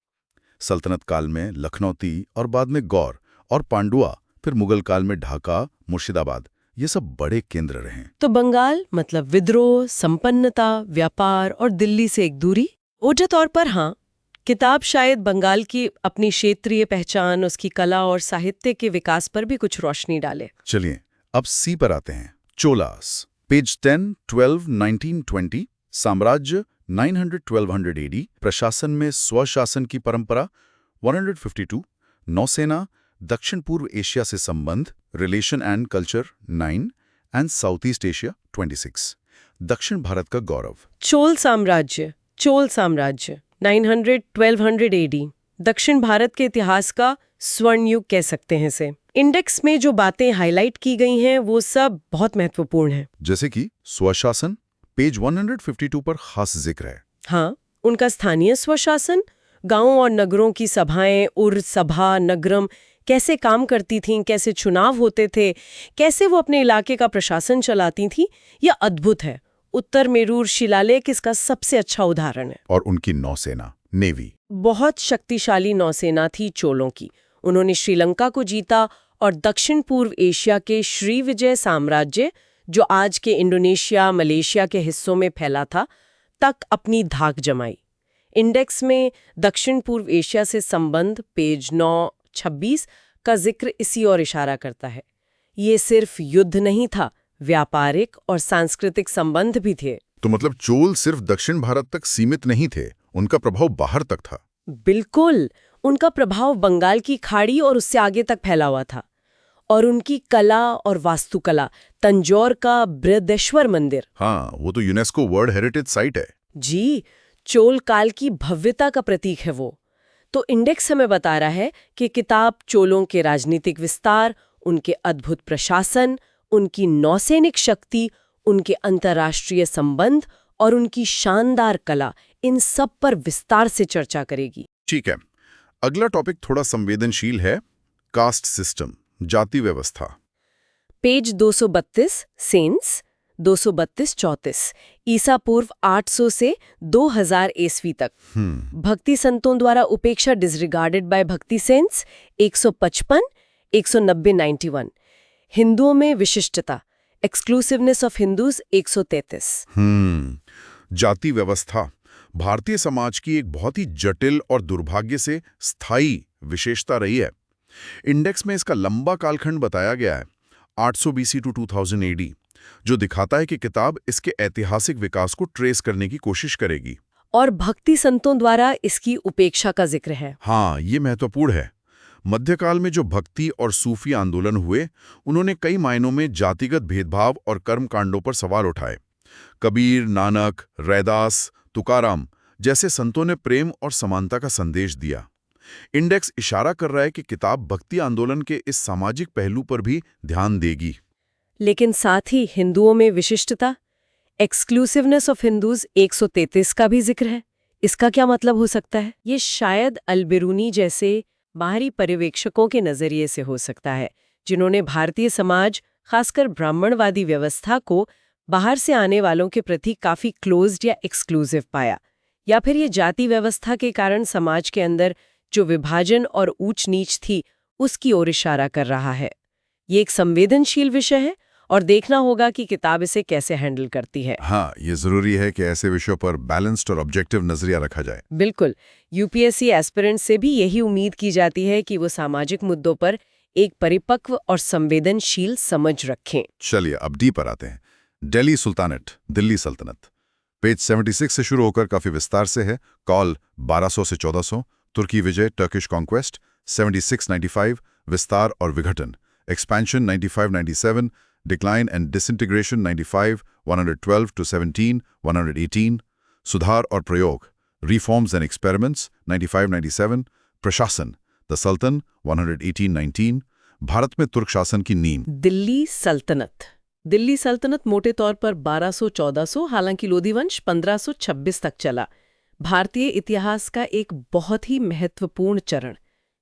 सल्तनत काल में लखनौती और बाद में गौर और पांडुआ, फिर मुगल काल में ढाका, मुर्शिदाबाद, ये सब बड़े केंद्र रहे। तो बंगाल मतलब विद्रोह, संपन्नता, व्यापार और दिल्ली से एक दूरी। ओझा तौर पर हाँ, किताब शायद बंगाल की अपनी क्षेत्रीय पहचान, उसकी कला और साहित्य के विकास पर भी कुछ रोशनी डाले। चलिए अब सी पर आते हैं। चोलास, पेज 10, 12, 19, 20। साम्राज्य 900-1200 AD, प्रशासन में स्वशासन की परंपरा 152, नौसेना, दक्षिण पूर्व एशिया से संबंध, relation and culture 9 and south east Asia 26, दक्षिण भारत का गौरव। चोल साम्राज्य 900-1200 AD, दक्षिण भारत के इतिहास का स्वर्ण युग कह सकते हैं इसे। इंडेक्स में जो बातें हाईलाइट की गई हैं वो सब बहुत महत्वपूर्ण हैं। जैसे कि स्वशासन, पेज 152 पर खास जिक्र है। हाँ, उनका स्थानीय स्वशासन, गांवों और नगरों की सभाएं, उर सभा, नगरम कैसे काम करती थीं, कैसे चुनाव होते थे, कैसे वो अपने इलाके का प्रशासन चलाती थीं, यह अद्भुत है। उत्तर मेरूर शिलालेख इसका सबसे अच्छा उदाहरण है। और उनकी नौसेना, नेवी, बहुत शक्तिशाली नौसेना थी चोलों की। उन्होंने श्रीलंका को जीता और दक्षिण पूर्व एशिया के श्रीविजय साम्राज्य, जो आज के इंडोनेशिया, मलेशिया के हिस्सों में फैला था, तक अपनी धाक जमाई। इंडेक्स में दक्षिण पूर्व एशिया से संबंध पेज 9-26 का जिक्र इसी ओर इशारा करता है। ये सिर्फ युद्ध नहीं था, व्यापारिक और सांस्कृतिक संबंध भी थे। तो मतलब चोल सिर्फ दक्षिण भारत तक सीमित नहीं थे, उनका प्रभाव बाहर तक था। बिल्कुल, उनका प्रभाव बंगाल की खाड़ी और उससे आगे तक फैला हुआ था। और उनकी कला और वास्तुकला, तंजौर का बृहदेश्वर मंदिर, हाँ, वो तो यूनेस्को वर्ल्ड हेरिटेज साइट है। जी, चोल काल की भव्यता का प्रतीक है वो। तो इंडेक्स हमें बता रहा है कि किताब चोलों के राजनीतिक विस्तार, उनके अद्भुत प्रशासन, उनकी नौसैनिक शक्ति, उनके अंतर्राष्ट्रीय संबंध और उनकी शानदार कला, इन सब पर विस्तार से चर्चा करेगी। ठीक है, अगला टॉपिक थोड़ा संवेदनशील है, कास्ट सिस्टम, जाति व्यवस्था। पेज 232 सेंस 232-34 ईसा पूर्व 800 से 2000 ईस्वी तक। भक्ति संतों द्वारा उपेक्षा डिसरिगार्डेड बाय भक्ति सेंस 155, 190-91। हिंदुओं में विशिष्टता, एक्सक्लूसिवनेस ऑफ हिंदूज 133। जाति व्यवस्था भारतीय समाज की एक बहुत ही जटिल और दुर्भाग्य से स्थायी विशेषता रही है। इंडेक्स में इसका लंबा कालखंड बताया गया है, 800 BC टू 2000 AD, जो दिखाता है कि किताब इसके ऐतिहासिक विकास को ट्रेस करने की कोशिश करेगी। और भक्ति संतों द्वारा इसकी उपेक्षा का जिक्र है। हाँ, ये महत्वपूर्ण है। मध्यकाल में जो भक्ति और सूफी आंदोलन हुए, उन्होंने कई मायनों में जातिगत भेदभाव और कर्मकांडों पर सवाल उठाए। कबीर, नानक, रैदास, तुकाराम जैसे संतों ने प्रेम और समानता का संदेश दिया। इंडेक्स इशारा कर रहा है कि किताब भक्ति आंदोलन के इस सामाजिक पहलू पर भी ध्यान देगी। लेकिन साथ ही हिंदुओं में विशिष्टता, एक्सक्लूसिवनेस ऑफ हिंदूज 133 का भी जिक्र है। इसका क्या मतलब हो सकता है? ये शायद अल-बिरूनी जैसे बाहरी पर्यवेक्षकों के नजरिए से हो सकता है, जिन्होंने भारतीय समाज, खासकर ब्राह्मणवादी व्यवस्था को बाहर से आने वालों के प्रति काफी क्लोज्ड या एक्सक्लूसिव पाया। या फिर ये जाति व्यवस्था के कारण समाज के अंदर जो विभाजन और ऊंच नीच थी, उसकी ओर इशारा कर रहा है। ये एक संवेदनशील विषय है और देखना होगा कि किताब इसे कैसे हैंडल करती है। हाँ, ये जरूरी है कि ऐसे विषयों पर बैलेंस्ड और ऑब्जेक्टिव नजरिया रखा जाए। बिल्कुल, यूपीएससी एस्पिरेंट से भी यही उम्मीद की जाती है कि वो सामाजिक मुद्दों पर एक परिपक्व और संवेदनशील समझ रखें। चलिए अब डी पर आते हैं। दिल्ली सुल्तानेट, दिल्ली सल्तनत। पेज 76 से शुरू होकर काफी विस्तार से है। कॉल 1200 से 1400, तुर्की विजय, टर्किश कॉन्क्वेस्ट 76-95, विस्तार और विघटन, expansion 95-97, decline and disintegration 95, 112 to 17, 118, सुधार और प्रयोग, रिफॉर्म्स एंड एक्सपेरिमेंट्स 95-97, प्रशासन, द सल्तन 118-19, भारत में तुर्क शासन की नींव। दिल्ली सल्तनत मोटे तौर पर 1200-1400, हालांकि लोधी वंश 1526 तक चला। भारतीय इतिहास का एक बहुत ही महत्वपूर्ण चरण।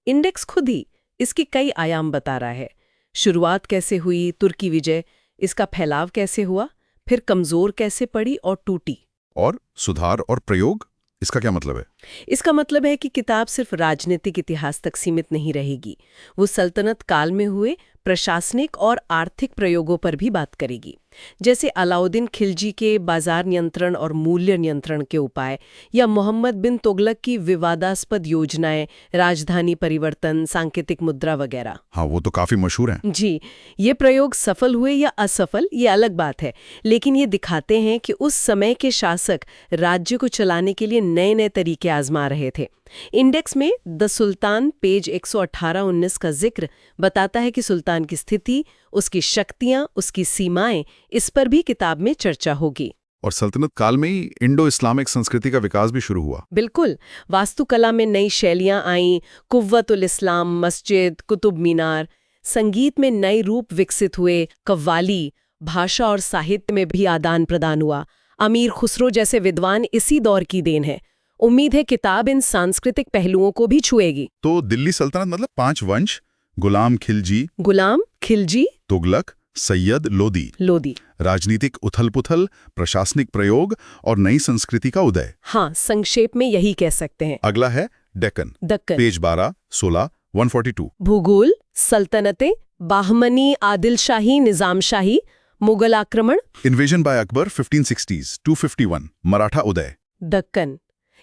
इंडेक्स खुद ही इसके कई आयाम बता रहा है। शुरुआत कैसे हुई, तुर्की विजय, इसका फैलाव कैसे हुआ, फिर कमजोर कैसे पड़ी और टूटी। और सुधार और प्रयोग, इसका क्या मतलब है? इसका मतलब है कि किताब सिर्फ राजनीतिक इतिहास तक सीमित नहीं रहेगी। वो सल्तनत काल में हुए प्रशासनिक और आर्थिक प्रयोगों पर भी बात करेगी, जैसे अलाउद्दीन खिलजी के बाजार नियंत्रण और मूल्य नियंत्रण के उपाय, या मोहम्मद बिन तुगलक की विवादास्पद योजनाएं, राजधानी परिवर्तन, सांकेतिक मुद्रा वगैरह। हाँ, वो तो काफी मशहूर हैं। जी, ये प्रयोग सफल हुए या असफल, ये अलग बात है, लेकिन ये दिखाते हैं कि उस समय के शासक राज्य को चलाने के लिए नए नए तरीके आजमा रहे थे। इंडेक्स में द सुल्तान पेज 118-19 का जिक्र बताता है कि सुल्तान की स्थिति, उसकी शक्तियां, उसकी सीमाएं, इस पर भी किताब में चर्चा होगी। और सल्तनत काल में ही इंडो इस्लामिक संस्कृति का विकास भी शुरू हुआ। बिल्कुल, वास्तुकला में नई शैलियां आईं, कुव्वतुल इस्लाम, मस्जिद, कुतुब मीनार। संगीत में नए रूप विकसित हुए, कव्वाली। भाषा और साहित्य में भी आदान प्रदान हुआ। अमीर खुसरो जैसे विद्वान इसी दौर की देन है। उम्मीद है किताब इन सांस्कृतिक पहलुओं को भी छुएगी। तो दिल्ली सल्तनत मतलब 5 वंश, गुलाम खिलजी, तुगलक, सैयद, लोदी, राजनीतिक उथल-पुथल, प्रशासनिक प्रयोग और नई संस्कृति का उदय। हाँ, संक्षेप में यही कह सकते हैं। अगला है दक्कन, पेज 12, 16, 142। भूगोल, सल्तनतें, बाहमनी, आदिल शाही, निजाम शाही, मुगल आक्रमण, invasion by Akbar 1560s, 251, Maratha उदय। दक्कन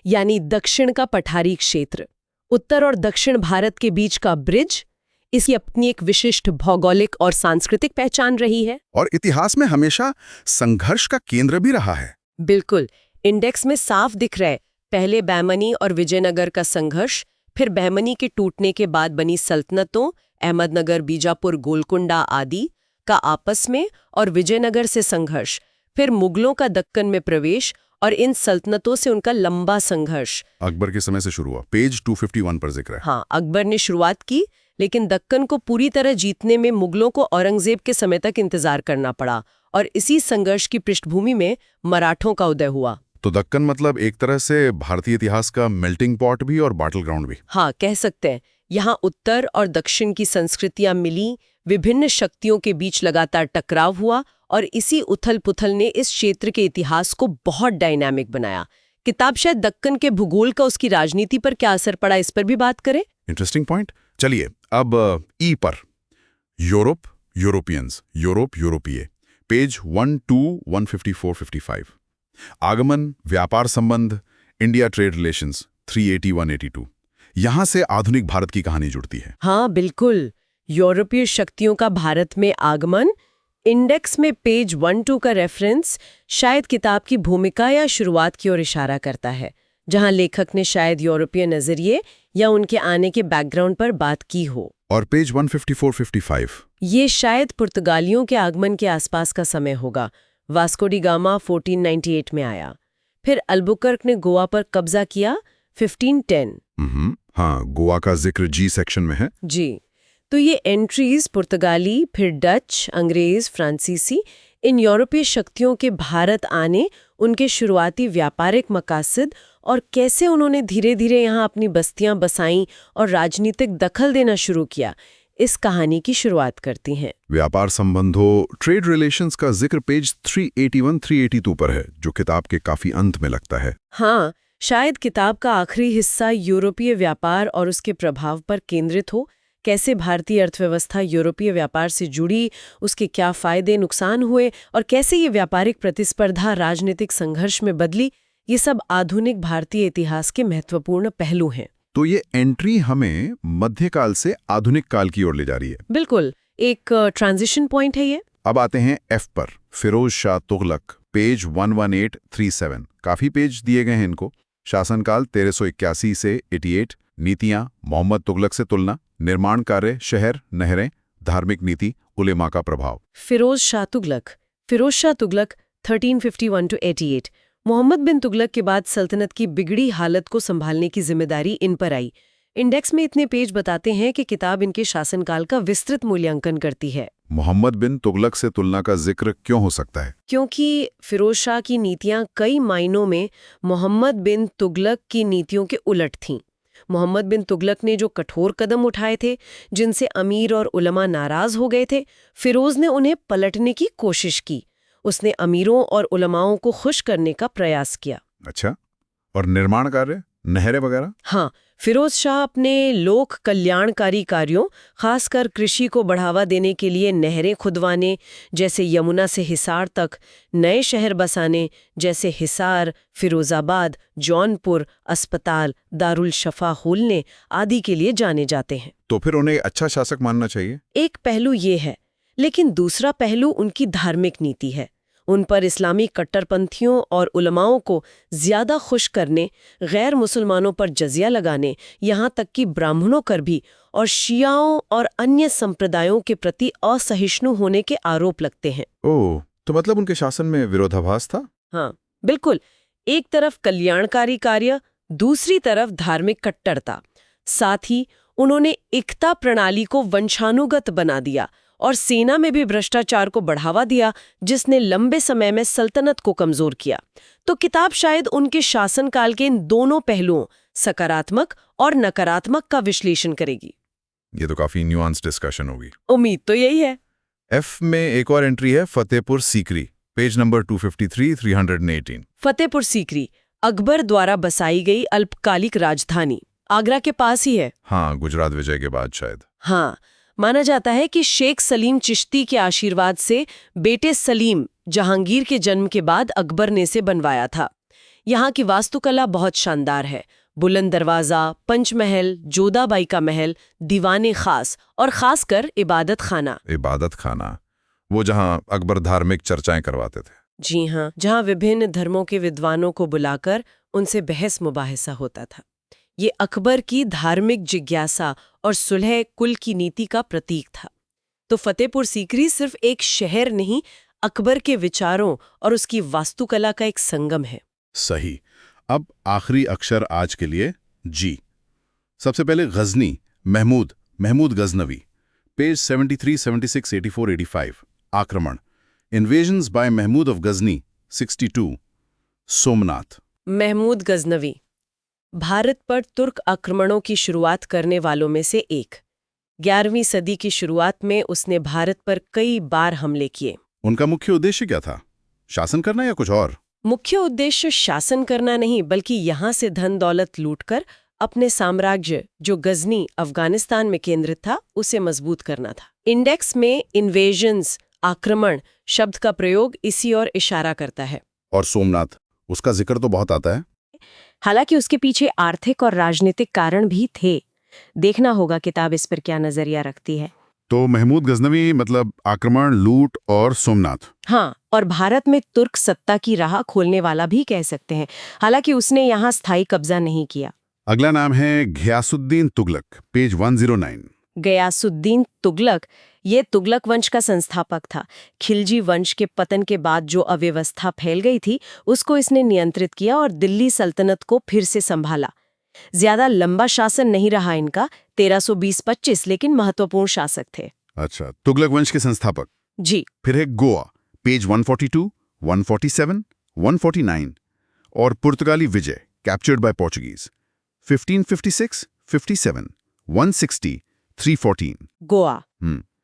यानी दक्षिण का पठारी क्षेत्र, उत्तर और दक्षिण भारत के बीच का ब्रिज। इसकी अपनी एक विशिष्ट भौगोलिक और सांस्कृतिक पहचान रही है और इतिहास में हमेशा संघर्ष का केंद्र भी रहा है। बिल्कुल, इंडेक्स में साफ दिख रहा है, पहले बहमनी और विजयनगर का संघर्ष, फिर बहमनी के टूटने के बाद बनी सल्तनतों, अहमदनगर, बीजापुर, गोलकुंडा आदि का आपस में, और विजयनगर से संघर्ष, फिर मुगलों का दक्कन में प्रवेश और इन सल्तनतों से उनका लंबा संघर्ष। अकबर के समय से शुरू हुआ, पेज 251 पर जिक्र है। हाँ, अकबर ने शुरुआत की, लेकिन दक्कन को पूरी तरह जीतने में मुगलों को औरंगजेब के समय तक इंतजार करना पड़ा, और इसी संघर्ष की पृष्ठभूमि में मराठों का उदय हुआ। तो दक्कन मतलब एक तरह से भारतीय इतिहास का मेल्टिंग पॉट भी और बैटल ग्राउंड भी। हाँ, कह सकते हैं। यहाँ उत्तर और दक्षिण की संस्कृतियां मिली, विभिन्न शक्तियों के बीच लगातार टकराव हुआ, और इसी उथल-पुथल ने इस क्षेत्र के इतिहास को बहुत डायनामिक बनाया। किताब शायद दक्कन के भूगोल का उसकी राजनीति पर क्या असर पड़ा, इस पर भी बात करें। Interesting point. चलिए अब ई पर, यूरोप, यूरोपियंस, यूरोपीय, पेज 15154-55। आगमन, व्यापार संबंध, इंडिया ट्रेड रिलेशंस 380-182। यहां से आधुनिक भारत की कहानी जुड़ती है। हाँ बिल्कुल, यूरोपीय शक्तियों का भारत में आगमन। इंडेक्स में पेज 12 का रेफरेंस शायद किताब की भूमिका या शुरुआत की ओर इशारा करता है, जहां लेखक ने शायद यूरोपीय नजरिए या उनके आने के बैकग्राउंड पर बात की हो। और पेज 154-55 ये शायद पुर्तगालियों के आगमन के आसपास का समय होगा। वास्को डी गामा 1498 में आया, फिर अल्बुकर्क ने गोवा पर कब्जा किया 1510। हाँ, गोवा का जिक्र जी सेक्शन में है। जी, तो ये एंट्रीज पुर्तगाली, फिर डच, अंग्रेज, फ्रांसीसी, इन यूरोपीय शक्तियों के भारत आने, उनके शुरुआती व्यापारिक मकासद और कैसे उन्होंने धीरे धीरे यहाँ अपनी बस्तियां बसाईं और राजनीतिक दखल देना शुरू किया, इस कहानी की शुरुआत करती हैं। व्यापार संबंधों, ट्रेड रिलेशंस का जिक्र पेज 381-382 पर है, जो किताब के काफी अंत में लगता है। हाँ, शायद किताब का आखिरी हिस्सा यूरोपीय व्यापार और उसके प्रभाव पर केंद्रित हो। कैसे भारतीय अर्थव्यवस्था यूरोपीय व्यापार से जुड़ी, उसके क्या फायदे नुकसान हुए और कैसे ये व्यापारिक प्रतिस्पर्धा राजनीतिक संघर्ष में बदली, ये सब आधुनिक भारतीय इतिहास के महत्वपूर्ण पहलू हैं। तो ये एंट्री हमें मध्यकाल से आधुनिक काल की ओर ले जा रही है। बिल्कुल, एक ट्रांजिशन पॉइंट है ये। अब आते हैं एफ पर, फिरोज शाह तुगलक, पेज 11837। काफी पेज दिए गए हैं इनको। शासनकाल 1381 से 88, नीतियां, मोहम्मद तुगलक से तुलना, निर्माण कार्य, शहर, नहरें, धार्मिक नीति, उलेमा का प्रभाव। फिरोज शाह तुगलक 1351 to 88। मोहम्मद बिन तुगलक के बाद सल्तनत की बिगड़ी हालत को संभालने की जिम्मेदारी इन पर आई। इंडेक्स में इतने पेज बताते हैं कि किताब इनके शासनकाल का विस्तृत मूल्यांकन करती है। मोहम्मद बिन तुगलक से तुलना का जिक्र क्यों हो सकता है? क्योंकि फिरोज शाह की नीतियां कई मायनों में मोहम्मद बिन तुगलक की नीतियों के उलट थीं। मोहम्मद बिन तुगलक ने जो कठोर कदम उठाए थे, जिनसे अमीर और उलमा नाराज हो गए थे, फिरोज ने उन्हें पलटने की कोशिश की। उसने अमीरों और उलमाओं को खुश करने का प्रयास किया। अच्छा, और निर्माण कार्य, नहरें वगैरह? हाँ, फिरोज शाह अपने लोक कल्याणकारी कार्यों, खासकर कृषि को बढ़ावा देने के लिए नहरें खुदवाने, जैसे यमुना से हिसार तक, नए शहर बसाने, जैसे हिसार, फिरोजाबाद, जौनपुर, अस्पताल, दारुल शफा खोलने आदि के लिए जाने जाते हैं। तो फिर उन्हें अच्छा शासक मानना चाहिए। एक पहलू ये है, लेकिन दूसरा पहलू उनकी धार्मिक नीति है। उन पर इस्लामी कट्टरपंथियों और उलमाओं को ज्यादा खुश करने, गैर मुसलमानों पर जजिया लगाने, यहाँ तक कि ब्राह्मणों पर भी और शियाओं और अन्य संप्रदायों के प्रति असहिष्णु होने के आरोप लगते हैं। ओह, तो मतलब उनके शासन में विरोधाभास था? हाँ, बिल्कुल। एक तरफ कल्याणकारी कार्य, दूसरी तरफ धार्मिक कट्टरता। साथ ही उन्होंने इक्ता प्रणाली को वंशानुगत बना दिया और सेना में भी भ्रष्टाचार को बढ़ावा दिया, जिसने लंबे समय में सल्तनत को कमजोर किया। तो किताब शायद उनके शासनकाल के इन दोनों पहलुओं, सकारात्मक और नकारात्मक, का विश्लेषण करेगी। ये तो काफी न्यूआंस डिस्कशन होगी। उम्मीद तो यही है। एफ में एक और एंट्री है, फतेहपुर सीकरी, पेज नंबर 253-318। फतेहपुर सीकरी अकबर द्वारा बसाई गई अल्पकालिक राजधानी, आगरा के पास ही है। हाँ, गुजरात विजय के बाद शायद। हाँ, माना जाता है कि शेख सलीम चिश्ती के आशीर्वाद से बेटे सलीम जहांगीर के जन्म के बाद अकबर ने इसे बनवाया था। यहाँ की वास्तुकला बहुत शानदार है। बुलंद दरवाजा, पंचमहल, जोधाबाई का महल, दीवाने खास और खासकर इबादत खाना। इबादत खाना, वो जहाँ अकबर धार्मिक चर्चाएं करवाते थे। जी हाँ, जहाँ विभिन्न धर्मों के विद्वानों को बुलाकर उनसे बहस मुबाहिसा होता था। ये अकबर की धार्मिक जिज्ञासा और सुलह कुल की नीति का प्रतीक था। तो फतेहपुर सीकरी सिर्फ एक शहर नहीं, अकबर के विचारों और उसकी वास्तुकला का एक संगम है। सही। अब आखिरी अक्षर आज के लिए जी। सबसे पहले गजनी, महमूद गजनवी, पेज 73, 76, 84, 85। आक्रमण, invasions by Mahmud of Ghazni 62। Somnath. Mahmud Ghaznavi Bharat पर तुर्क आक्रमणों की शुरुआत करने वालों में से एक। 11वीं सदी की शुरुआत में उसने भारत पर कई बार हमले किए। उनका मुख्य उद्देश्य क्या था? शासन करना या कुछ और? मुख्य उद्देश्य शासन करना नहीं, बल्कि यहाँ से धन दौलत लूटकर अपने साम्राज्य, जो गजनी अफगानिस्तान में केंद्रित था, उसे मजबूत करना था। इंडेक्स में इन्वेजन्स, आक्रमण शब्द का प्रयोग इसी ओर इशारा करता है। और सोमनाथ, उसका जिक्र तो बहुत आता है। हालांकि उसके पीछे आर्थिक और राजनीतिक कारण भी थे। देखना होगा किताब इस पर क्या नजरिया रखती है। तो महमूद गजनवी मतलब आक्रमण, लूट और सोमनाथ। हाँ, और भारत में तुर्क सत्ता की राह खोलने वाला भी कह सकते हैं। हालांकि उसने यहाँ स्थायी कब्जा नहीं किया। अगला नाम है घियासुद्दीन तुगलक, पेज 109। गयासुद्दीन तुगलक, ये तुगलक वंश का संस्थापक था। खिलजी वंश के पतन के बाद जो अव्यवस्था फैल गई थी, उसको इसने नियंत्रित किया और दिल्ली सल्तनत को फिर से संभाला। ज्यादा लंबा शासन नहीं रहा इनका, 1320-25, लेकिन महत्वपूर्ण शासक थे। अच्छा, तुगलक वंश के संस्थापक। जी। फिर है गोवा, पेज 142, 147, 149 और पुर्तगाली विजय, कैप्चर्ड बाय पोर्चुगीज, 1556, 57, 160, 314। गोवा,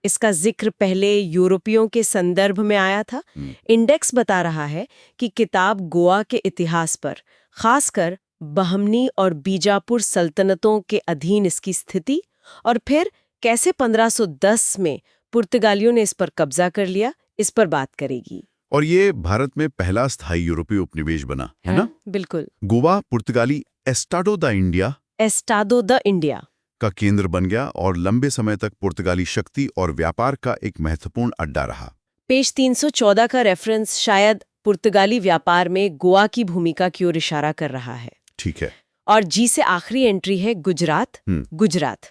इसका जिक्र पहले यूरोपियों के संदर्भ में आया था। इंडेक्स बता रहा है कि किताब गोवा के इतिहास पर, खासकर बहमनी और बीजापुर सल्तनतों के अधीन इसकी स्थिति, और फिर कैसे 1510 में पुर्तगालियों ने इस पर कब्जा कर लिया, इस पर बात करेगी। और ये भारत में पहला स्थायी यूरोपीय उपनिवेश बना, है ना? बिल्कुल। गोवा पुर्तगाली एस्टाडो द इंडिया का केंद्र बन गया और लंबे समय तक पुर्तगाली शक्ति और व्यापार का एक महत्वपूर्ण अड्डा रहा। पेज 314 का रेफरेंस शायद पुर्तगाली व्यापार में गोवा की भूमिका की ओर इशारा कर रहा है। ठीक है। और जी से आखिरी एंट्री है गुजरात।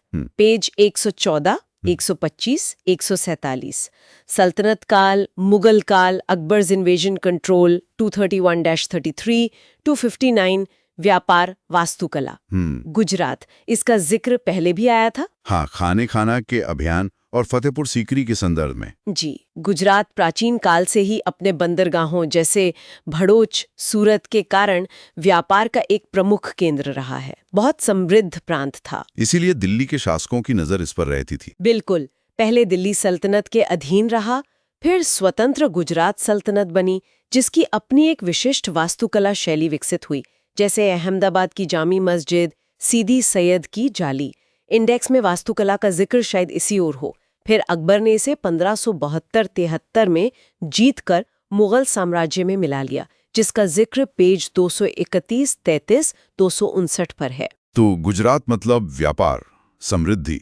पेज 114, 125, 147। सल्तनत काल, मुगल काल, अकबर्स इन्वेजन कंट्रोल, 231-33, 259, व्यापार, वास्तुकला। गुजरात, इसका जिक्र पहले भी आया था। हाँ, खाने खाना के अभियान और फतेहपुर सीकरी के संदर्भ में। जी, गुजरात प्राचीन काल से ही अपने बंदरगाहों जैसे भड़ोच, सूरत के कारण व्यापार का एक प्रमुख केंद्र रहा है। बहुत समृद्ध प्रांत था। इसीलिए दिल्ली के शासकों की नजर इस पर रहती थी। बिल्कुल। पहले दिल्ली सल्तनत के अधीन रहा, फिर स्वतंत्र गुजरात सल्तनत बनी, जिसकी अपनी एक विशिष्ट वास्तुकला शैली विकसित हुई, जैसे अहमदाबाद की जामी मस्जिद, सीदी सैयद की जाली। इंडेक्स में वास्तुकला का जिक्र शायद इसी ओर हो। फिर अकबर ने इसे 1572-73 में जीतकर मुगल साम्राज्य में मिला लिया, जिसका जिक्र पेज 231, 33, 259 पर है। तो गुजरात मतलब व्यापार, समृद्धि,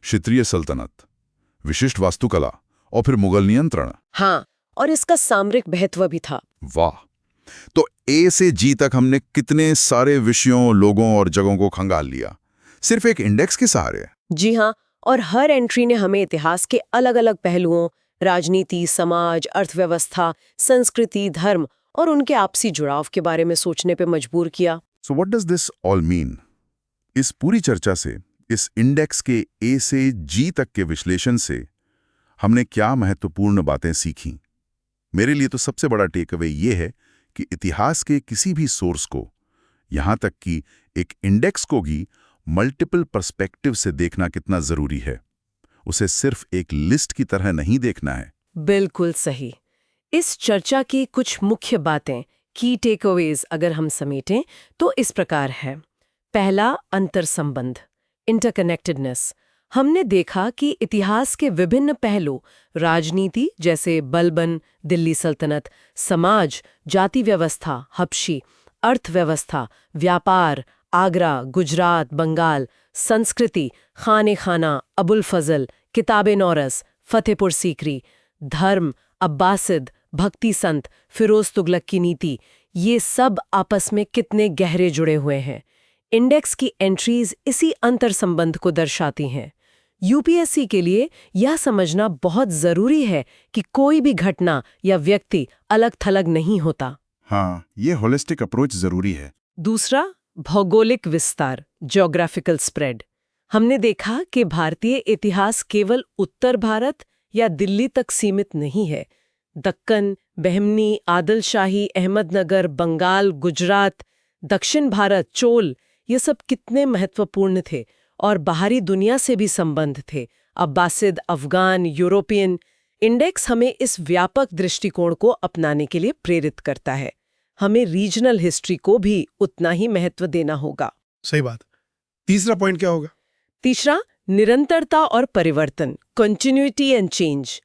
क्षत्रिय सल्तनत, विशिष्ट वास्तुकला और फिर मुगल नियंत्रण। हाँ, और इसका सामरिक महत्व भी था। वाह! तो ए से जी तक हमने कितने सारे विषयों, लोगों और जगहों को खंगाल लिया, सिर्फ एक इंडेक्स के सहारे। जी हाँ, और हर एंट्री ने हमें इतिहास के अलग अलग पहलुओं, राजनीति, समाज, अर्थव्यवस्था, संस्कृति, धर्म और उनके आपसी जुड़ाव के बारे में सोचने पे मजबूर किया। So what does this all mean? इस पूरी चर्चा से, इस इंडेक्स के ए से जी तक के विश्लेषण से हमने क्या महत्वपूर्ण बातें सीखी? मेरे लिए तो सबसे बड़ा टेक अवे ये है कि इतिहास के किसी भी सोर्स को, यहाँ तक कि एक इंडेक्स को भी मल्टीपल पर्सपेक्टिव से देखना कितना जरूरी है। उसे सिर्फ एक लिस्ट की तरह नहीं देखना है। बिल्कुल सही। इस चर्चा की कुछ मुख्य बातें, की टेकअवेज अगर हम समेटें तो इस प्रकार है। पहला, अंतर संबंध, इंटरकनेक्टेडनेस। हमने देखा कि इतिहास के विभिन्न पहलू, राजनीति जैसे बलबन, दिल्ली सल्तनत, समाज, जाति व्यवस्था, हबशी, अर्थव्यवस्था, व्यापार, आगरा, गुजरात, बंगाल, संस्कृति, खाने खाना, अबुल फजल, किताबे नौरस, फतेहपुर सीकरी, धर्म, अब्बासिद, भक्ति संत, फिरोज तुगलक की नीति, ये सब आपस में कितने गहरे जुड़े हुए हैं। इंडेक्स की एंट्रीज इसी अंतर संबंध को दर्शाती हैं। यूपीएससी के लिए यह समझना बहुत जरूरी है कि कोई भी घटना या व्यक्ति अलग थलग नहीं होता। हाँ, ये होलिस्टिक अप्रोच जरूरी है। दूसरा, भौगोलिक विस्तार, ज्योग्राफिकल स्प्रेड। हमने देखा कि भारतीय इतिहास केवल उत्तर भारत या दिल्ली तक सीमित नहीं है। दक्कन, बहमनी, आदिलशाही, अहमदनगर, बंगाल, गुजरात, दक्षिण भारत, चोल, ये सब कितने महत्वपूर्ण थे और बाहरी दुनिया से भी संबंध थे, अब्बासिद, अफगान, यूरोपियन। इंडेक्स हमें इस व्यापक दृष्टिकोण को अपनाने के लिए प्रेरित करता है। हमें रीजनल हिस्ट्री को भी उतना ही महत्व देना होगा। सही बात। तीसरा पॉइंट क्या होगा? तीसरा, निरंतरता और परिवर्तन, कंटिन्यूटी एंड चेंज।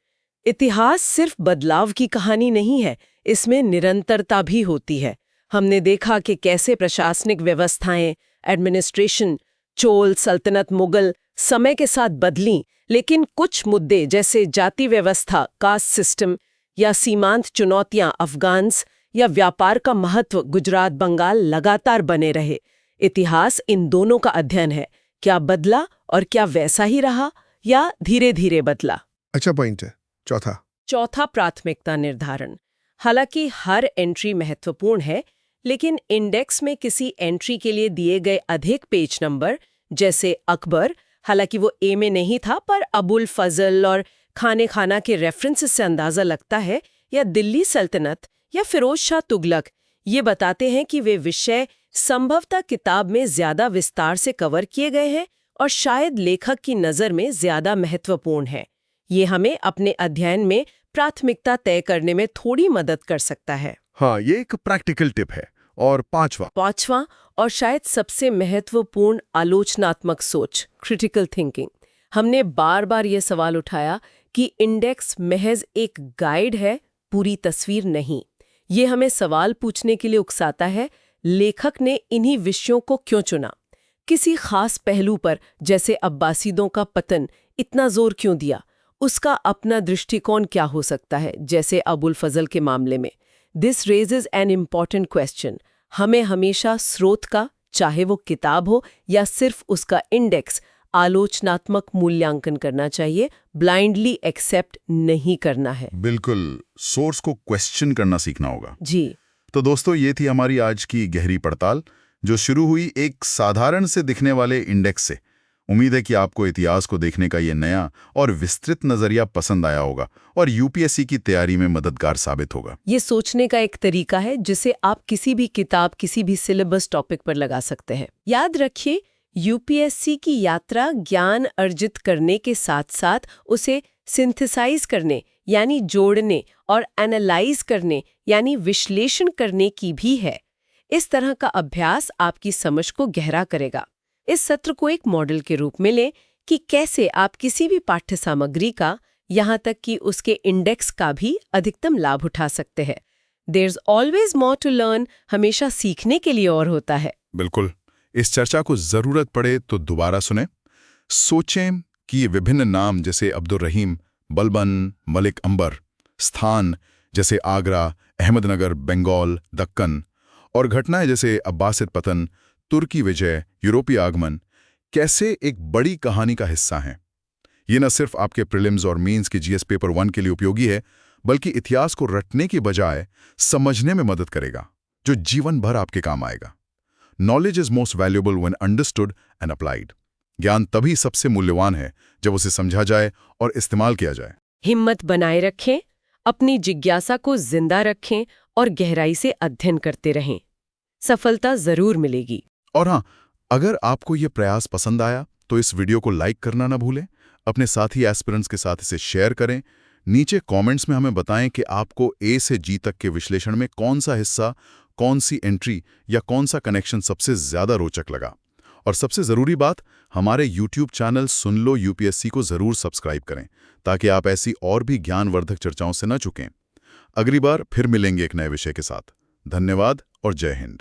इतिहास सिर्फ बदलाव की कहानी नहीं है, इसमें निरंतरता भी होती है। हमने देखा कि कैसे प्रशासनिक व्यवस्थाएं, एडमिनिस्ट्रेशन, चोल, सल्तनत, मुगल समय के साथ बदलीं, लेकिन कुछ मुद्दे जैसे जाति व्यवस्था, कास्ट सिस्टम या सीमांत चुनौतियां अफगान्स या व्यापार का महत्व गुजरात बंगाल लगातार बने रहे। इतिहास इन दोनों का अध्ययन है, क्या बदला और क्या वैसा ही रहा या धीरे धीरे बदला। अच्छा पॉइंट है। चौथा, प्राथमिकता निर्धारण। हालांकि हर एंट्री महत्वपूर्ण है, लेकिन इंडेक्स में किसी एंट्री के लिए दिए गए अधिक पेज नंबर, जैसे अकबर, हालांकि वो ए में नहीं था पर अबुल फजल और खाने खाना के रेफरेंसेस से अंदाजा लगता है, या दिल्ली सल्तनत या फिरोज शाह तुगलक, ये बताते हैं कि वे विषय संभवतः किताब में ज्यादा विस्तार से कवर किए गए हैं और शायद लेखक की नज़र में ज्यादा महत्वपूर्ण है। ये हमें अपने अध्ययन में प्राथमिकता तय करने में थोड़ी मदद कर सकता है। हाँ, ये एक प्रैक्टिकल टिप है। और पांचवा और शायद सबसे महत्वपूर्ण, आलोचनात्मक सोच, क्रिटिकल थिंकिंग। हमने बार बार ये सवाल उठाया कि इंडेक्स महज एक गाइड है, पूरी तस्वीर नहीं। ये हमें सवाल पूछने के लिए उकसाता है, लेखक ने इन्हीं विषयों को क्यों चुना? किसी खास पहलू पर, जैसे अब्बासिदों का पतन, इतना जोर क्यों दिया? उसका अपना दृष्टिकोण क्या हो सकता है, जैसे अबुल फजल के मामले में? This raises an important question. हमें हमेशा स्रोत का, चाहे वो किताब हो या सिर्फ उसका इंडेक्स, आलोचनात्मक मूल्यांकन करना चाहिए, ब्लाइंडली एक्सेप्ट नहीं करना है। बिल्कुल, सोर्स को क्वेश्चन करना सीखना होगा। जी। तो दोस्तों, ये थी हमारी आज की गहरी पड़ताल, जो शुरू हुई एक साधारण से दिखने वाले इंडेक्स से। उम्मीद है कि आपको इतिहास को देखने का ये नया और विस्तृत नजरिया पसंद आया होगा और यूपीएससी की तैयारी में मददगार साबित होगा। ये सोचने का एक तरीका है जिसे आप किसी भी किताब, किसी भी सिलेबस टॉपिक पर लगा सकते हैं। याद रखिए, यूपीएससी की यात्रा ज्ञान अर्जित करने के साथ साथ उसे सिंथेसाइज करने यानी जोड़ने और एनालाइज करने यानी विश्लेषण करने की भी है। इस तरह का अभ्यास आपकी समझ को गहरा करेगा। इस सत्र को एक मॉडल के रूप में लें कि कैसे आप किसी भी पाठ्य सामग्री का, यहाँ तक कि उसके इंडेक्स का भी अधिकतम लाभ उठा सकते हैं। There's always more to learn, हमेशा सीखने के लिए और होता है। बिल्कुल। इस चर्चा को जरूरत पड़े तो दोबारा सुनें। सोचें कि ये विभिन्न नाम जैसे अब्दुल रहीम, बलबन, मलिक अंबर, स्थान जैसे आगरा, अहमदनगर, बंगाल, दक्कन, और घटनाएं जैसे अब्बासिद पतन, तुर्की विजय, यूरोपीय आगमन, कैसे एक बड़ी कहानी का हिस्सा हैं। ये न सिर्फ आपके प्रीलिम्स और मेंस के जीएस पेपर 1 के लिए उपयोगी है, बल्कि इतिहास को रटने की बजाय समझने में मदद करेगा, जो जीवन भर आपके काम आएगा। Knowledge is most valuable when understood and applied. ज्ञान तभी सबसे मूल्यवान है जब उसे समझा जाए और इस्तेमाल किया जाए। हिम्मत बनाए रखें, अपनी जिज्ञासा को जिंदा रखें और गहराई से अध्ययन करते रहें। सफलता जरूर मिलेगी। और हाँ, अगर आपको ये प्रयास पसंद आया तो इस वीडियो को लाइक करना ना भूलें। अपने साथी एस्पिरेंट्स के साथ इसे शेयर करें। नीचे कमेंट्स में हमें बताएं कि आपको ए से जी तक के विश्लेषण में कौन सा हिस्सा, कौन सी एंट्री या कौन सा कनेक्शन सबसे ज्यादा रोचक लगा। और सबसे जरूरी बात, हमारे YouTube चैनल सुन लो यूपीएससी को जरूर सब्सक्राइब करें, ताकि आप ऐसी और भी ज्ञानवर्धक चर्चाओं से न चुकें। अगली बार फिर मिलेंगे एक नए विषय के साथ। धन्यवाद और जय हिंद।